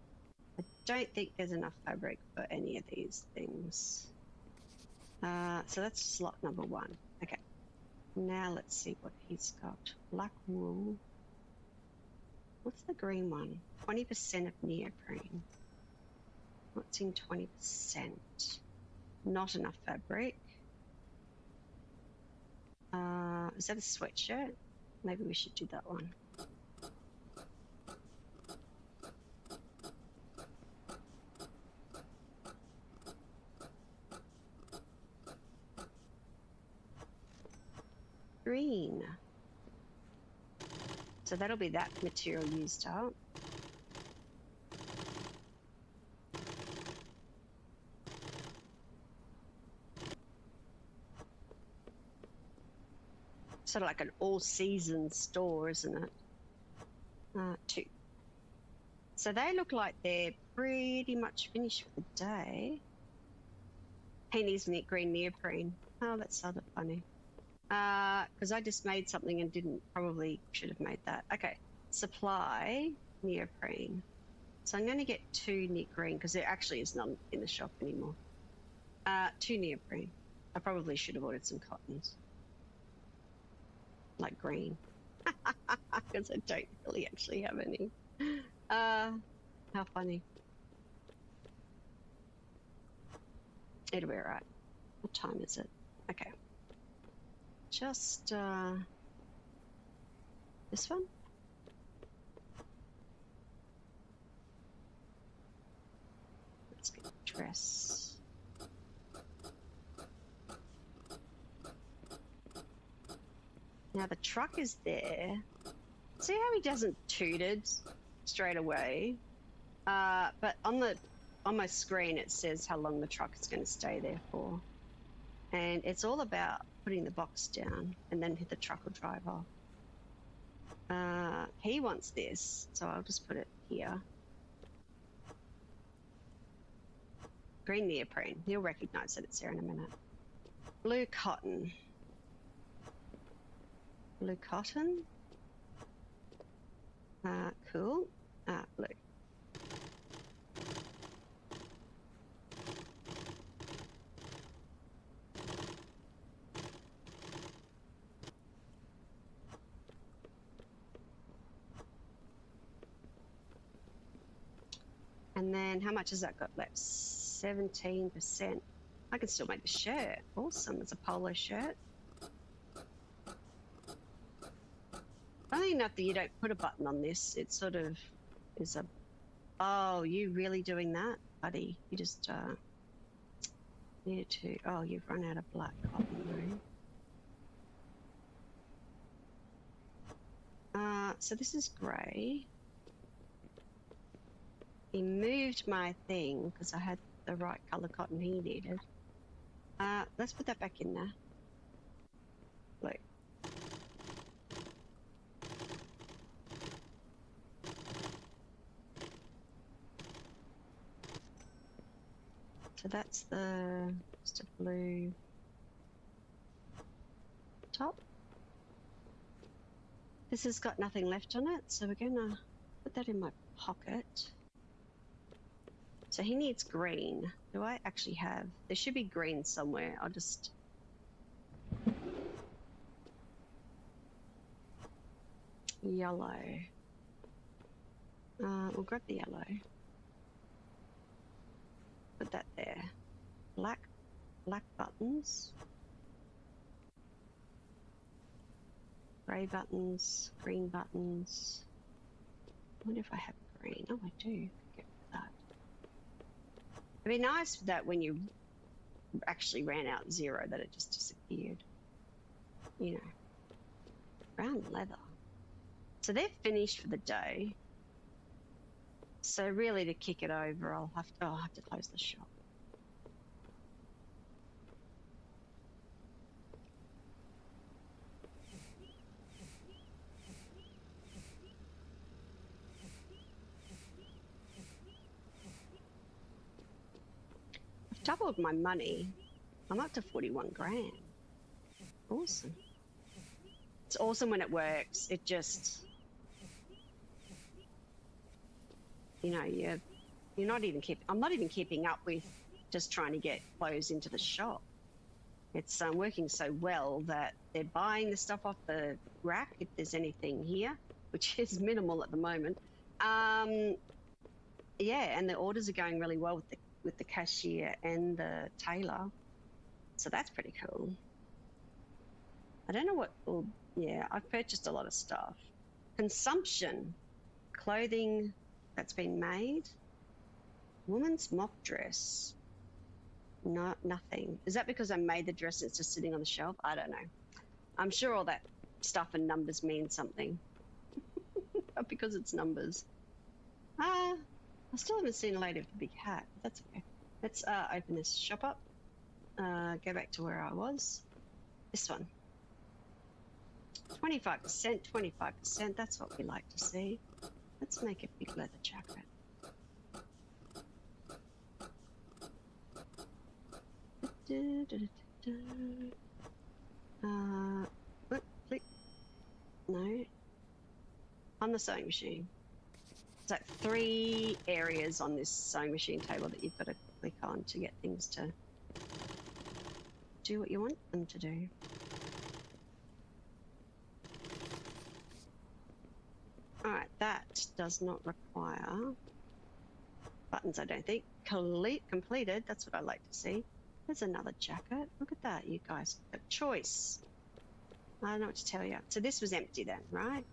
I don't think there's enough fabric for any of these things. So that's slot number 1. Okay. Now let's see what he's got. Black wool. What's the green one? 20% of neoprene. What's in 20%? Not enough fabric. Is that a sweatshirt? Maybe we should do that one. Green. So that'll be that material used up. Sort of like an all-season store, isn't it? 2. So they look like they're pretty much finished for the day. He needs green neoprene. Oh, that's sort of funny. Because I just made something and probably should have made that. Okay, supply neoprene. So I'm going to get 2 green because there actually is none in the shop anymore. 2 neoprene. I probably should have ordered some cottons. Like green. Because I don't really actually have any. How funny. It'll be alright. What time is it? Okay. Just this one. Let's get a dress. Now the truck is there. See how he doesn't tooted straight away? But on my screen it says how long the truck is going to stay there for. And it's all about putting the box down and then the truck will drive off. He wants this, so I'll just put it here. Green neoprene. He'll recognize that it's there in a minute. Blue cotton. Blue cotton. Cool. Blue. And then how much has that got left? 17%. I can still make the shirt. Awesome. It's a polo shirt. Funny enough that you don't put a button on this. It sort of is a... Oh, you really doing that, buddy? You just needed to... Oh, you've run out of black cotton, right? So this is grey. He moved my thing because I had the right colour cotton he needed. Let's put that back in there. Blue. So that's just a blue top. This has got nothing left on it, so we're gonna put that in my pocket. So he needs green. Do I actually have? There should be green somewhere. I'll just... Yellow. We'll grab the yellow. Put that there. Black buttons. Grey buttons, green buttons. wonder if I have green. Oh, I do. Get that. It'd be nice that when you actually ran out 0, that it just disappeared. You know, brown leather. So they're finished for the day. So really, to kick it over, I'll have to close the shop. I've doubled my money. I'm up to 41 grand. Awesome. It's awesome when it works. It just, you know, you're not even I'm not even keeping up with just trying to get clothes into the shop. It's working so well that they're buying the stuff off the rack if there's anything here, which is minimal at the moment. Yeah, and the orders are going really well with the cashier and the tailor, so that's pretty cool. I don't know what. Well, yeah, I've purchased a lot of stuff. Consumption, clothing that's been made. Woman's mock dress. No, nothing. Is that because I made the dress and it's just sitting on the shelf? I don't know. I'm sure all that stuff and numbers mean something. But because it's numbers. I still haven't seen a lady with a big hat. That's okay. Let's open this shop up. Go back to where I was. This one. 25%, 25%. That's what we like to see. Let's make a big leather jacket. Click. No. On the sewing machine. There's like 3 areas on this sewing machine table that you've got to click on to get things to do what you want them to do. Alright, that does not require buttons, I don't think. Completed, that's what I like to see. There's another jacket. Look at that, you guys. A choice. I don't know what to tell you. So this was empty then, right?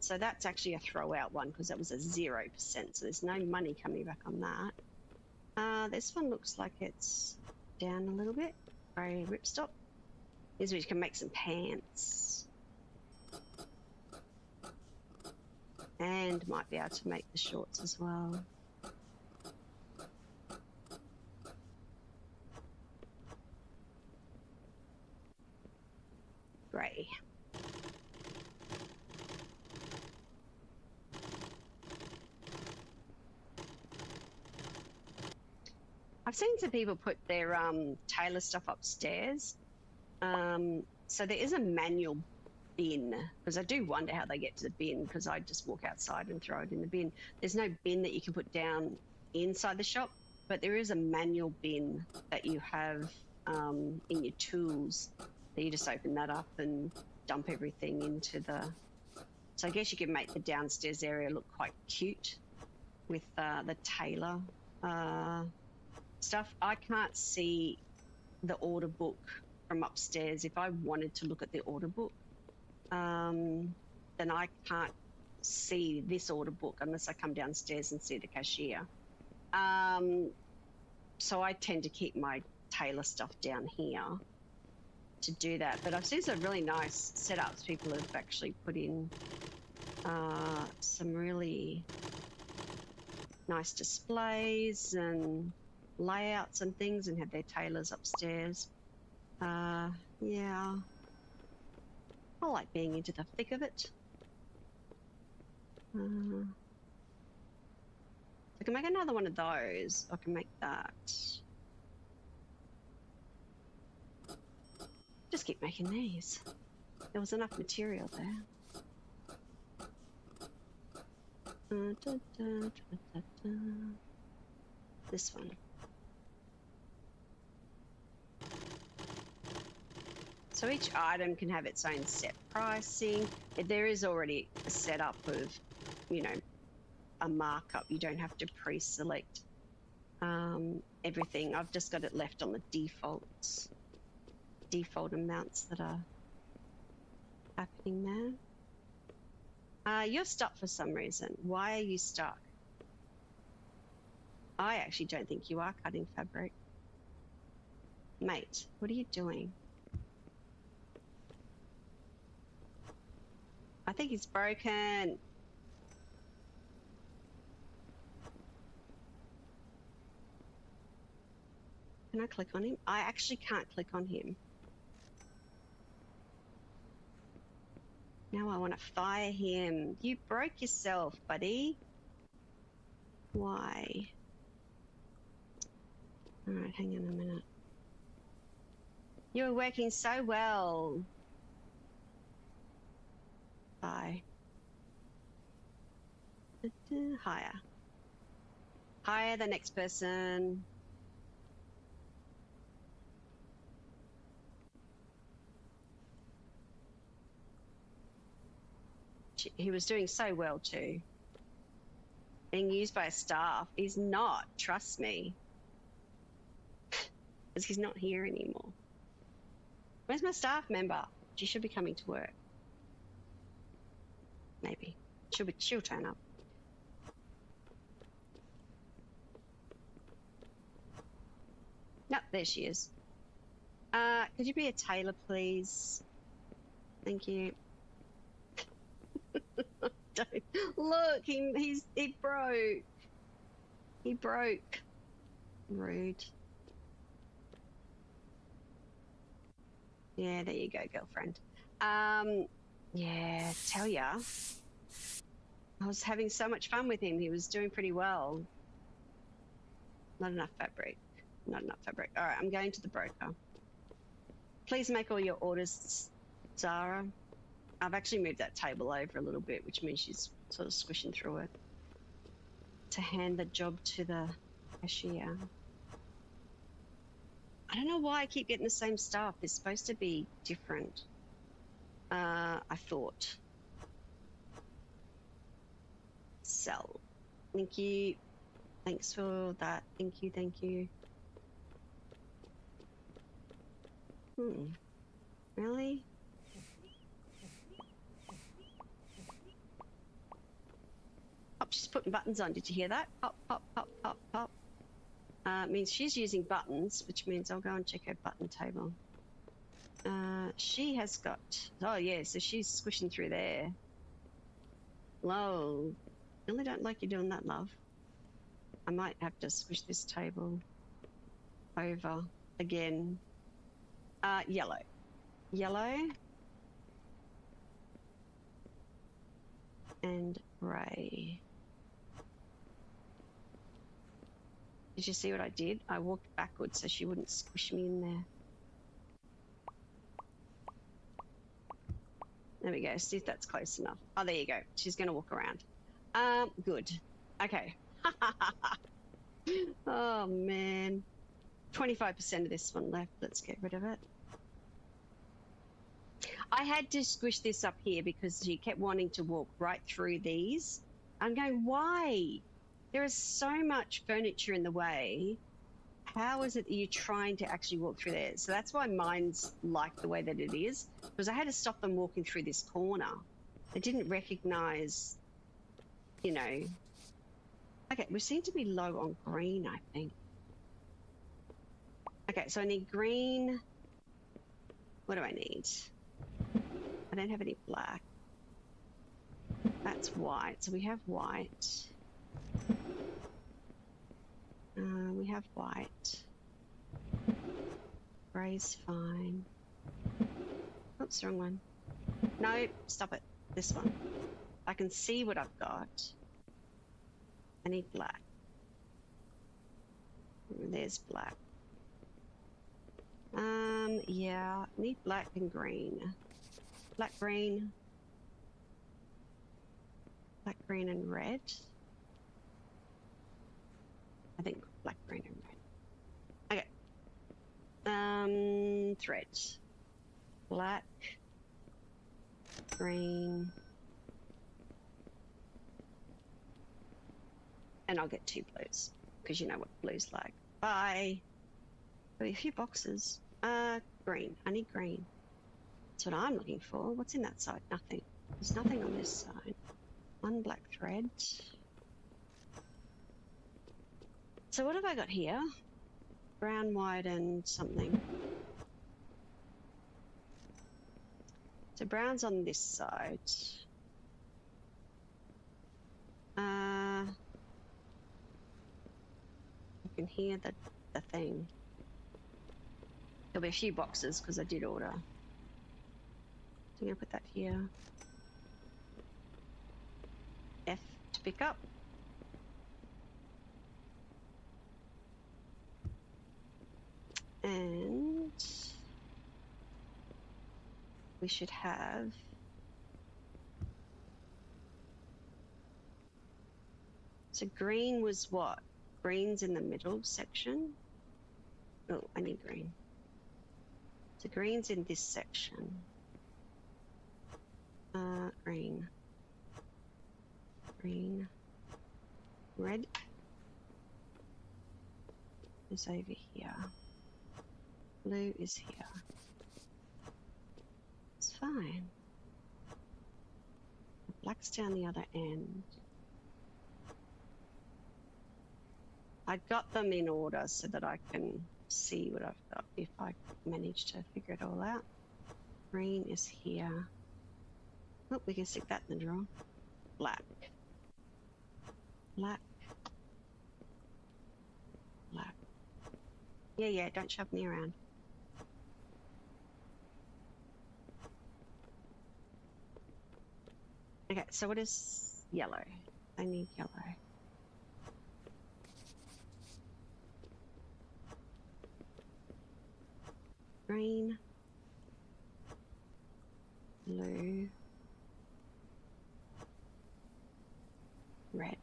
So that's actually a throw out one because that was a 0%. So there's no money coming back on that. This one looks like it's down a little bit. Grey ripstop. Here's where you can make some pants. And might be able to make the shorts as well. Grey. I've seen some people put their Tailor stuff upstairs. So there is a manual bin, because I do wonder how they get to the bin, because I just walk outside and throw it in the bin. There's no bin that you can put down inside the shop, but there is a manual bin that you have in your tools that you just open that up and dump everything into the... So I guess you can make the downstairs area look quite cute with the Tailor stuff. I can't see the order book from upstairs. If I wanted to look at the order book, then I can't see this order book unless I come downstairs and see the cashier. So I tend to keep my Tailor stuff down here to do that. But I've seen some really nice setups. People have actually put in some really nice displays and layouts and things, and have their tailors upstairs. Yeah, I like being into the thick of it. I can make another one of those. I can make that. Just keep making these. There was enough material there. This one. So each item can have its own set pricing. There is already a setup of, you know, a markup. You don't have to pre-select everything. I've just got it left on the default amounts that are happening there. You're stuck for some reason. Why are you stuck? I actually don't think you are cutting fabric. Mate, what are you doing? I think it's broken. Can I click on him? I actually can't click on him. Now I want to fire him. You broke yourself, buddy. Why? All right, hang on a minute. You were working so well. Bye. Hire. Hire the next person. He was doing so well too. Being used by staff. He's not, trust me. Because he's not here anymore. Where's my staff member? She should be coming to work. Maybe. She'll turn up. No, there she is. Could you be a tailor, please? Thank you. Don't look, he broke. He broke. Rude. Yeah, there you go, girlfriend. Yeah, tell ya. I was having so much fun with him. He was doing pretty well. Not enough fabric. Not enough fabric. All right, I'm going to the broker. Please make all your orders, Zara. I've actually moved that table over a little bit, which means she's sort of squishing through it. To hand the job to the cashier. I don't know why I keep getting the same stuff. It's supposed to be different. I thought. Sell. Thank you. Thanks for that. Thank you, thank you. Really? Oh, she's putting buttons on. Did you hear that? Pop, pop, pop, pop, pop. Means she's using buttons, which means I'll go and check her button table. She has got... Oh, yeah, so she's squishing through there. Whoa. Really don't like you doing that, love. I might have to squish this table over again. Yellow. Yellow. And grey. Did you see what I did? I walked backwards so she wouldn't squish me in there. There we go. See if that's close enough. Oh, there you go. She's going to walk around. Good. Okay. Oh, man. 25% of this one left. Let's get rid of it. I had to squish this up here because she kept wanting to walk right through these. I'm going, why? There is so much furniture in the way. How is it that you're trying to actually walk through there? So that's why mine's like the way that it is, because I had to stop them walking through this corner. They didn't recognize, you know. Okay, we seem to be low on green, I think. Okay, so I need green. What do I need? I don't have any black. That's white, so we have white. We have white. Grey's fine. Oops, wrong one. No, stop it. This one. I can see what I've got. I need black. There's black. Yeah, I need black and green. Black, green. Black, green, and red. I think black, green, and red. Okay. Thread. Black, green, and I'll get 2 blues because you know what blue's like. Bye. A few boxes. Green. I need green. That's what I'm looking for. What's in that side? Nothing. There's nothing on this side. One black thread. So what have I got here? Brown, white, and something. So brown's on this side. I can hear the thing. There'll be a few boxes because I did order. So I'm gonna put that here. F to pick up. And we should have so green was what? Green's in the middle section. Oh, I need green. So green's in this section. Green. Green. Red is over here. Blue is here. It's fine. Black's down the other end. I got them in order so that I can see what I've got if I manage to figure it all out. Green is here. Oh, we can stick that in the drawer. Black. Black. Black. Yeah, don't shove me around. Okay, so what is yellow? I need yellow. Green. Blue. Red.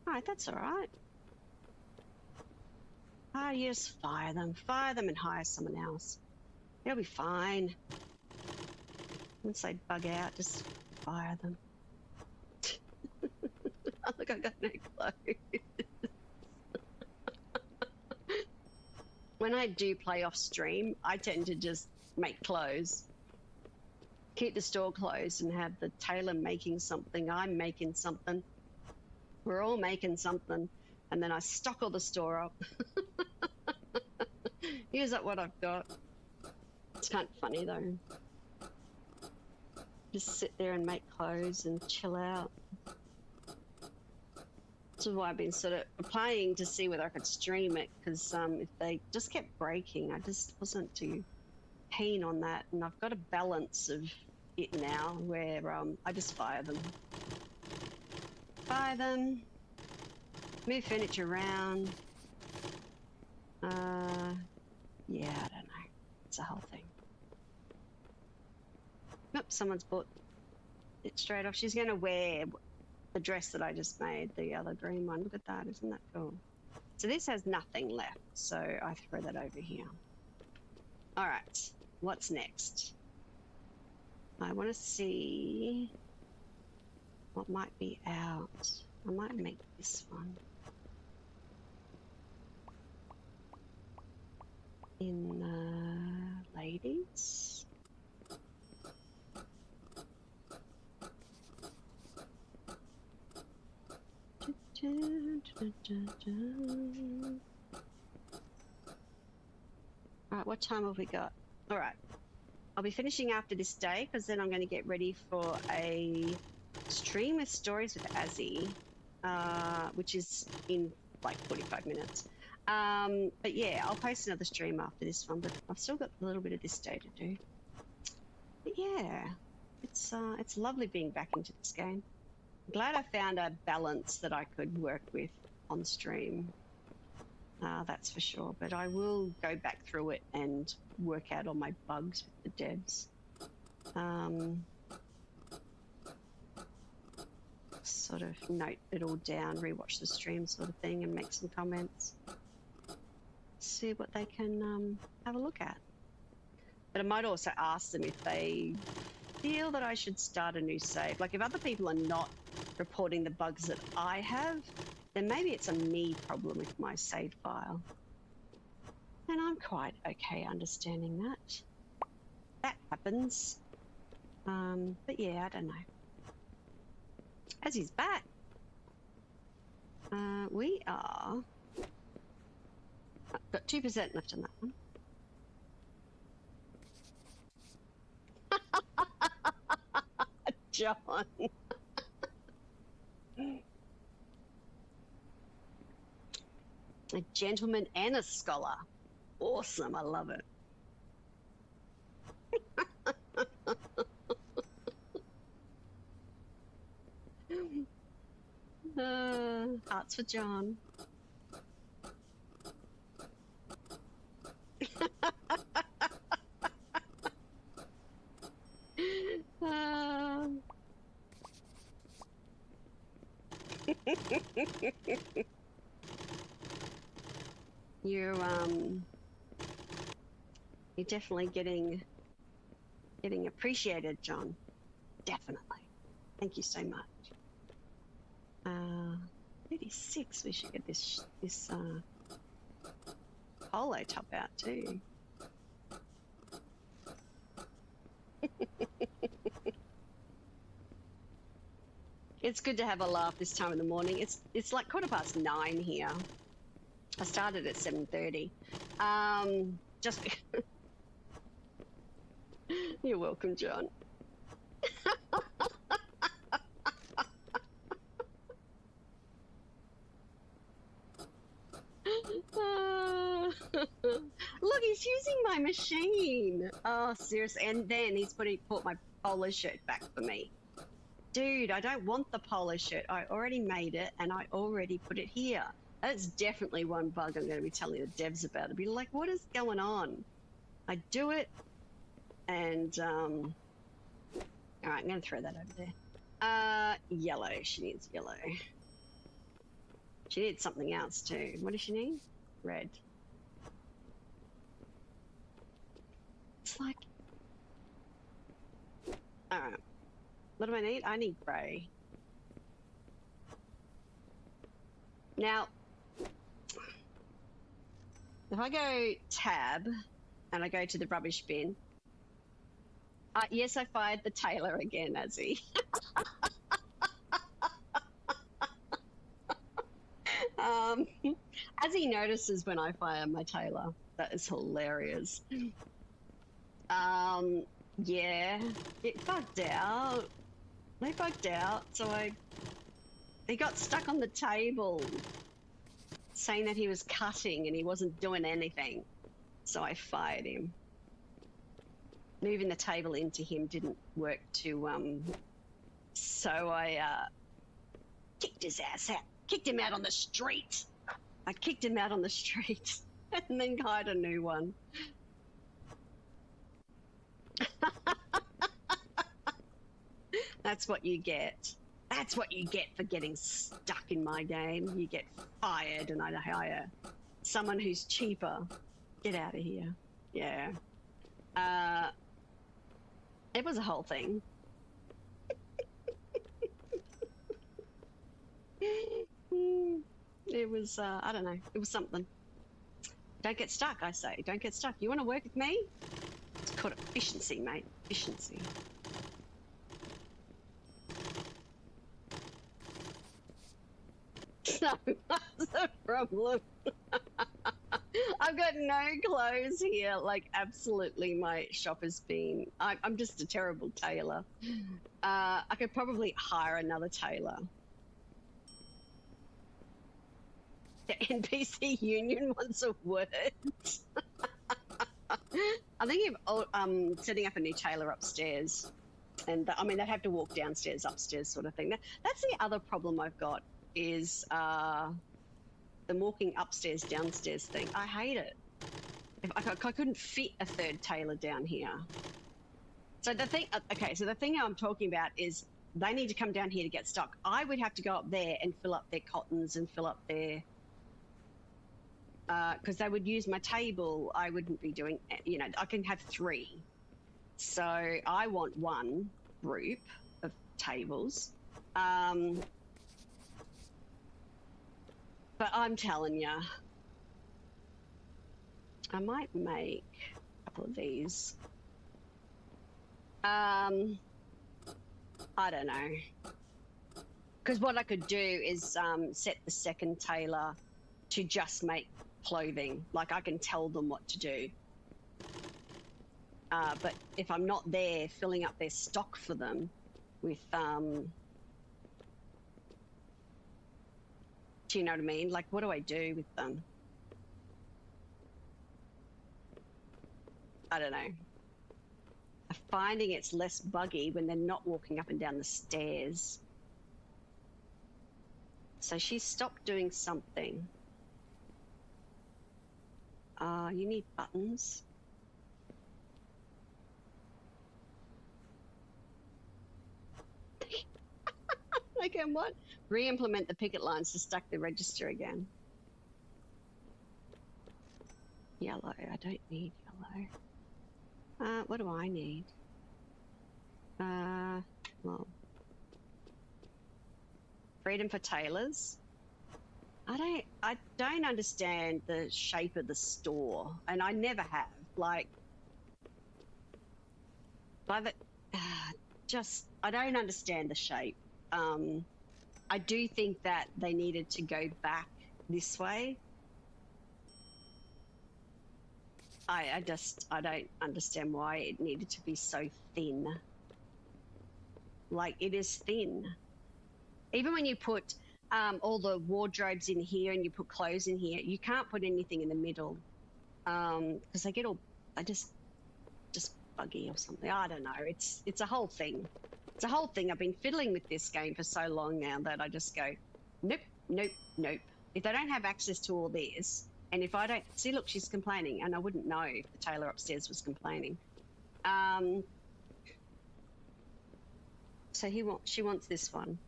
Alright, that's alright. You just fire them and hire someone else. They'll be fine. Once they bug out, just fire them. Oh, look, I got no clothes. When I do play off stream, I tend to just make clothes. Keep the store closed and have the tailor making something. I'm making something. We're all making something. And then I stock all the store up. Use up what I've got. It's kind of funny though. Just sit there and make clothes and chill out. This is why I've been sort of applying to see whether I could stream it, because if they just kept breaking, I just wasn't too keen on that. And I've got a balance of it now where I just fire them. Fire them. Move furniture around. Yeah, I don't know. It's a whole thing. Nope, someone's bought it straight off. She's going to wear the dress that I just made, the other green one. Look at that, isn't that cool? So this has nothing left, so I throw that over here. All right, what's next? I want to see what might be out. I might make this one. In ladies. All right, what time have we got? All right, I'll be finishing after this day because then I'm going to get ready for a stream with stories with Azzy, which is in like 45 minutes. But yeah, I'll post another stream after this one, but I've still got a little bit of this day to do. But yeah, it's lovely being back into this game. I'm glad I found a balance that I could work with on stream. That's for sure. But I will go back through it and work out all my bugs with the devs. Sort of note it all down, rewatch the stream sort of thing, and make some comments. See what they can have a look at. But I might also ask them if they feel that I should start a new save. Like if other people are not reporting the bugs that I have, then maybe it's a me problem with my save file. And I'm quite okay understanding that. that happens. But yeah, I don't know. As he's back, we are got 2% left on that one. John. A gentleman and a scholar. Awesome, I love it. Hearts for John. You're definitely getting appreciated, John. Definitely. Thank you so much. 36. We should get this polo top out too. It's good to have a laugh this time in the morning. It's like 9:15 here. I started at 7:30. Just you're welcome, John. Look, he's using my machine. Oh, seriously. And then he's put my polo shirt back for me. Dude, I don't want the polo shirt. I already made it and I already put it here. That's definitely one bug I'm going to be telling the devs about. I'll be like, what is going on? I do it and, all right, I'm going to throw that over there. Yellow. She needs yellow. She needs something else too. What does she need? Red. It's like, all right. What do I need? I need grey. Now, if I go tab and I go to the rubbish bin, yes, I fired the Tailor again, Azzy. Azzy notices when I fire my Tailor. That is hilarious. Yeah, it bugged out. They bugged out, so he got stuck on the table saying that he was cutting and he wasn't doing anything. So I fired him. Moving the table into him didn't work too, so I kicked his ass out. Kicked him out on the street. I kicked him out on the street and then hired a new one. That's what you get. That's what you get for getting stuck in my game. You get fired and I hire someone who's cheaper. Get out of here. Yeah. It was a whole thing. It was, I don't know. It was something. Don't get stuck, I say. Don't get stuck. You want to work with me? It's called efficiency, mate. Efficiency. So that's the problem. I've got no clothes here. Like, absolutely, my shop has been... I'm just a terrible tailor. I could probably hire another tailor. The NPC union wants a word. I think I'm setting up a new tailor upstairs. And I mean, they'd have to walk downstairs, upstairs sort of thing. That's the other problem I've got is the walking upstairs, downstairs thing. I hate it. If I couldn't fit a third tailor down here. So the thing, okay, so the thing I'm talking about is they need to come down here to get stock. I would have to go up there and fill up their cottons and fill up their, because they would use my table. I wouldn't be doing, you know, I can have 3. So I want one group of tables. But I'm telling you, I might make a couple of these. I don't know. Because what I could do is set the second tailor to just make clothing. Like, I can tell them what to do. But if I'm not there filling up their stock for them with, do you know what I mean? Like, what do I do with them? I don't know. I'm finding it's less buggy when they're not walking up and down the stairs. So she stopped doing something. You need buttons. Again, what? Re-implement the picket lines to stack the register again. Yellow. I don't need yellow. What do I need? Well, freedom for tailors. I don't understand the shape of the store, and I never have. Like, by the, just I don't understand the shape. I do think that they needed to go back this way. I don't understand why it needed to be so thin. Like, it is thin. Even when you put all the wardrobes in here and you put clothes in here, you can't put anything in the middle because they get all, just buggy or something. I don't know. It's a whole thing. It's a whole thing. I've been fiddling with this game for so long now that I just go, nope, nope, nope. If they don't have access to all this, and if I don't see, look, she's complaining, and I wouldn't know if the tailor upstairs was complaining. So she wants this one.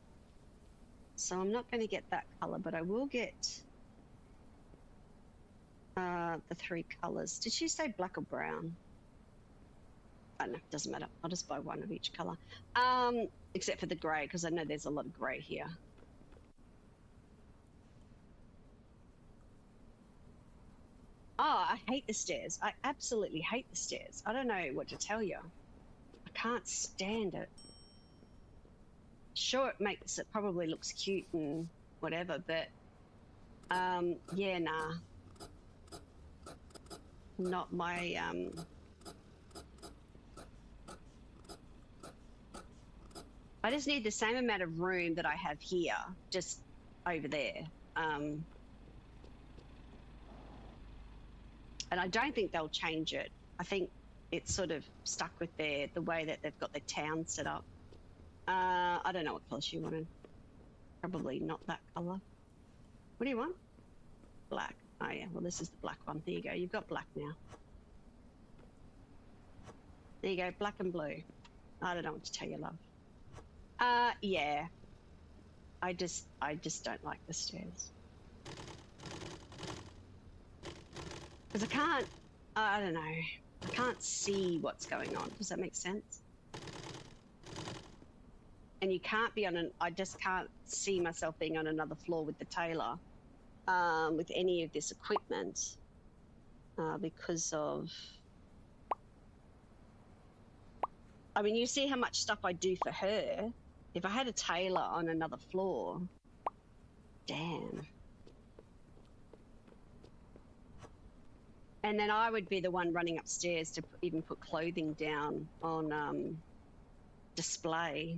So I'm not going to get that color, but I will get the 3 colors. Did she say black or brown? I don't know, it doesn't matter. I'll just buy one of each color. Except for the gray, because I know there's a lot of gray here. Oh, I hate the stairs. I absolutely hate the stairs. I don't know what to tell you. I can't stand it. Sure, it probably looks cute and whatever, but yeah, nah. Not my I just need the same amount of room that I have here, just over there. And I don't think they'll change it. I think it's sort of stuck with the way that they've got their town set up. I don't know what colour she wanted. Probably not that colour. What do you want? Black. Oh yeah, well this is the black one. There you go. You've got black now. There you go, black and blue. I don't know what to tell you, love. Yeah. I just don't like the stairs. Because I don't know. I can't see what's going on. Does that make sense? And you can't be I just can't see myself being on another floor with the tailor with any of this equipment because of, I mean, you see how much stuff I do for her. If I had a tailor on another floor, damn. And then I would be the one running upstairs to even put clothing down on display.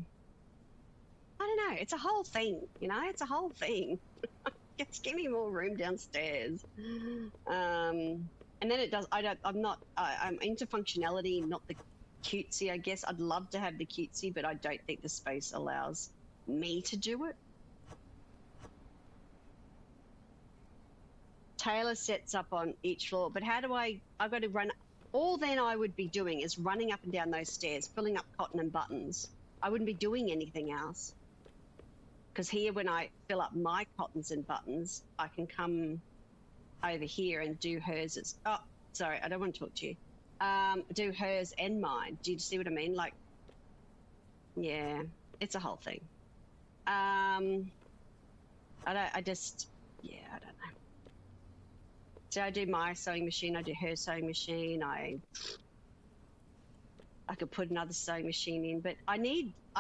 I don't know. It's a whole thing, you know. It's a whole thing. Just give me more room downstairs. And then it does. I'm into functionality, not the cutesy. I guess I'd love to have the cutesy, but I don't think the space allows me to do it. Tailor sets up on each floor, but how do I've got to run. All then I would be doing is running up and down those stairs, filling up cotton and buttons. I wouldn't be doing anything else. Because here, when I fill up my cottons and buttons, I can come over here and do hers. Oh, sorry, I don't want to talk to you. Do hers and mine. Do you see what I mean? Like, yeah, it's a whole thing. I don't know. So I do my sewing machine, I do her sewing machine. I could put another sewing machine in, but I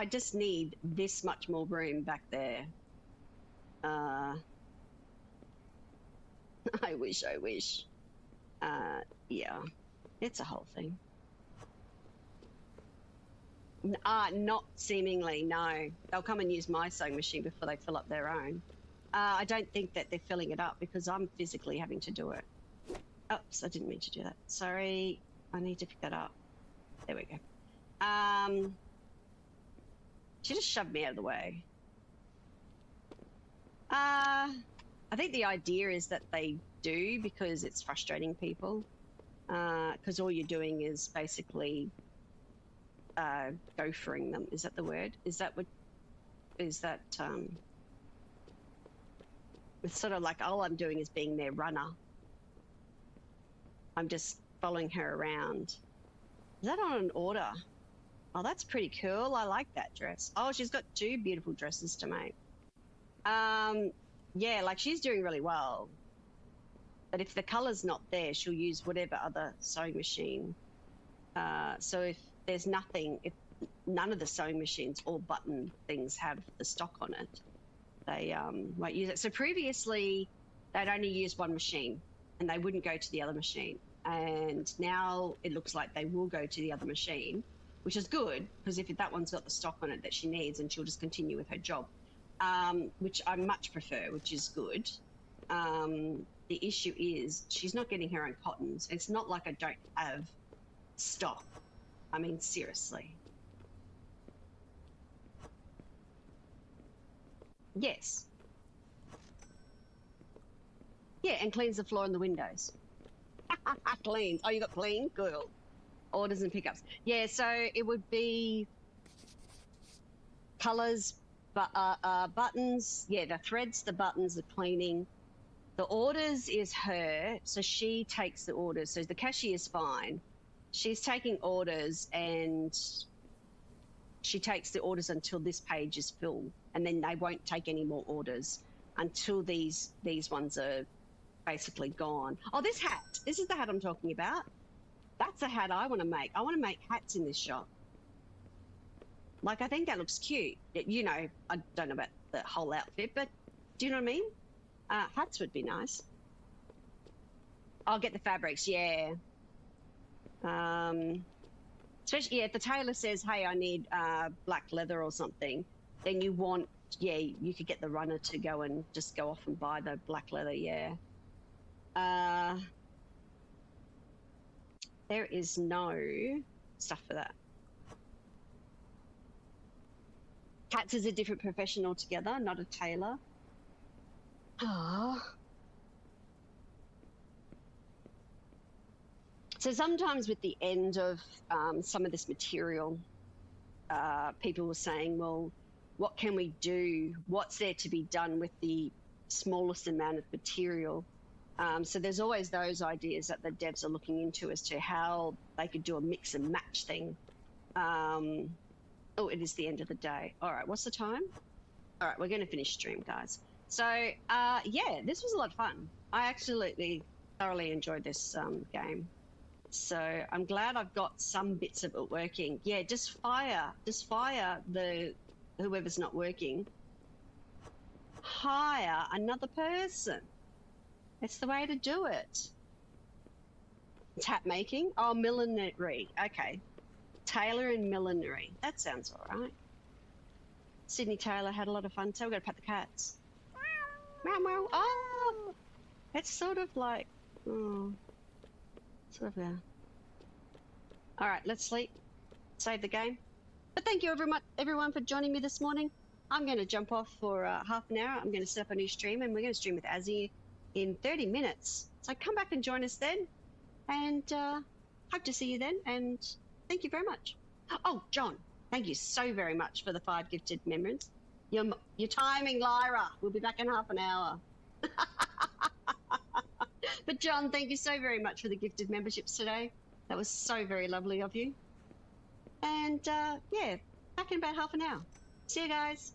just need this much more room back there. I wish. Yeah, it's a whole thing. Not seemingly, no. They'll come and use my sewing machine before they fill up their own. I don't think that they're filling it up because I'm physically having to do it. Oops, I didn't mean to do that. Sorry, I need to pick that up. There we go. She just shoved me out of the way. I think the idea is that they do because it's frustrating people. Because all you're doing is basically gophering them. Is that the word? Is that what? Is that? It's sort of like all I'm doing is being their runner. I'm just following her around. Is that on an order? Oh, that's pretty cool. I like that dress. Oh, she's got 2 beautiful dresses to make. Yeah, like she's doing really well. But if the colour's not there, she'll use whatever other sewing machine. So if there's nothing, if none of the sewing machines or button things have the stock on it, they won't use it. So previously, they'd only use one machine and they wouldn't go to the other machine. And now it looks like they will go to the other machine, which is good because if that one's got the stock on it that she needs, and she'll just continue with her job, which I much prefer, which is good. The issue is she's not getting her own cottons. It's not like I don't have stock. I mean, seriously. Yes. Yeah, and cleans the floor and the windows. Cleans. Oh, you got clean? Cool. Orders and pickups. Yeah, so it would be colours, buttons. Yeah, the threads, the buttons, the cleaning. The orders is her, so she takes the orders. So the cashier's fine. She's taking orders and she takes the orders until this page is filled, and then they won't take any more orders until these ones are basically gone. Oh, this hat. This is the hat I'm talking about. That's a hat I want to make. I want to make hats in this shop. Like, I think that looks cute. You know, I don't know about the whole outfit, but do you know what I mean? Hats would be nice. I'll get the fabrics, yeah. Especially, yeah, if the tailor says, hey, I need black leather or something, then you want, yeah, you could get the runner to go and just go off and buy the black leather, yeah. There is no stuff for that. Cats is a different profession altogether, not a tailor. Oh. So sometimes with the end of some of this material, people were saying, well, what can we do? What's there to be done with the smallest amount of material? So there's always those ideas that the devs are looking into as to how they could do a mix and match thing. Oh, it is the end of the day. All right, what's the time? All right, we're going to finish stream, guys. So, yeah, this was a lot of fun. I absolutely thoroughly enjoyed this game. So I'm glad I've got some bits of it working. Yeah, just fire the whoever's not working. Hire another person. That's the way to do it. It's hat making. Oh, millinery. Okay. Tailor and millinery. That sounds all right. Sydney Taylor had a lot of fun, so we've got to pet the cats. Meow, meow. Oh! It's sort of like... Oh. Sort of, yeah. All right, let's sleep. Save the game. But thank you everyone for joining me this morning. I'm going to jump off for half an hour. I'm going to set up a new stream, and we're going to stream with Azzy in 30 minutes. So come back and join us then. And hope to see you then. And thank you very much. Oh, John, thank you so very much for the 5 gifted members. Your timing, Lyra. We'll be back in half an hour. But John, thank you so very much for the gifted memberships today. That was so very lovely of you. And yeah, back in about half an hour. See you guys.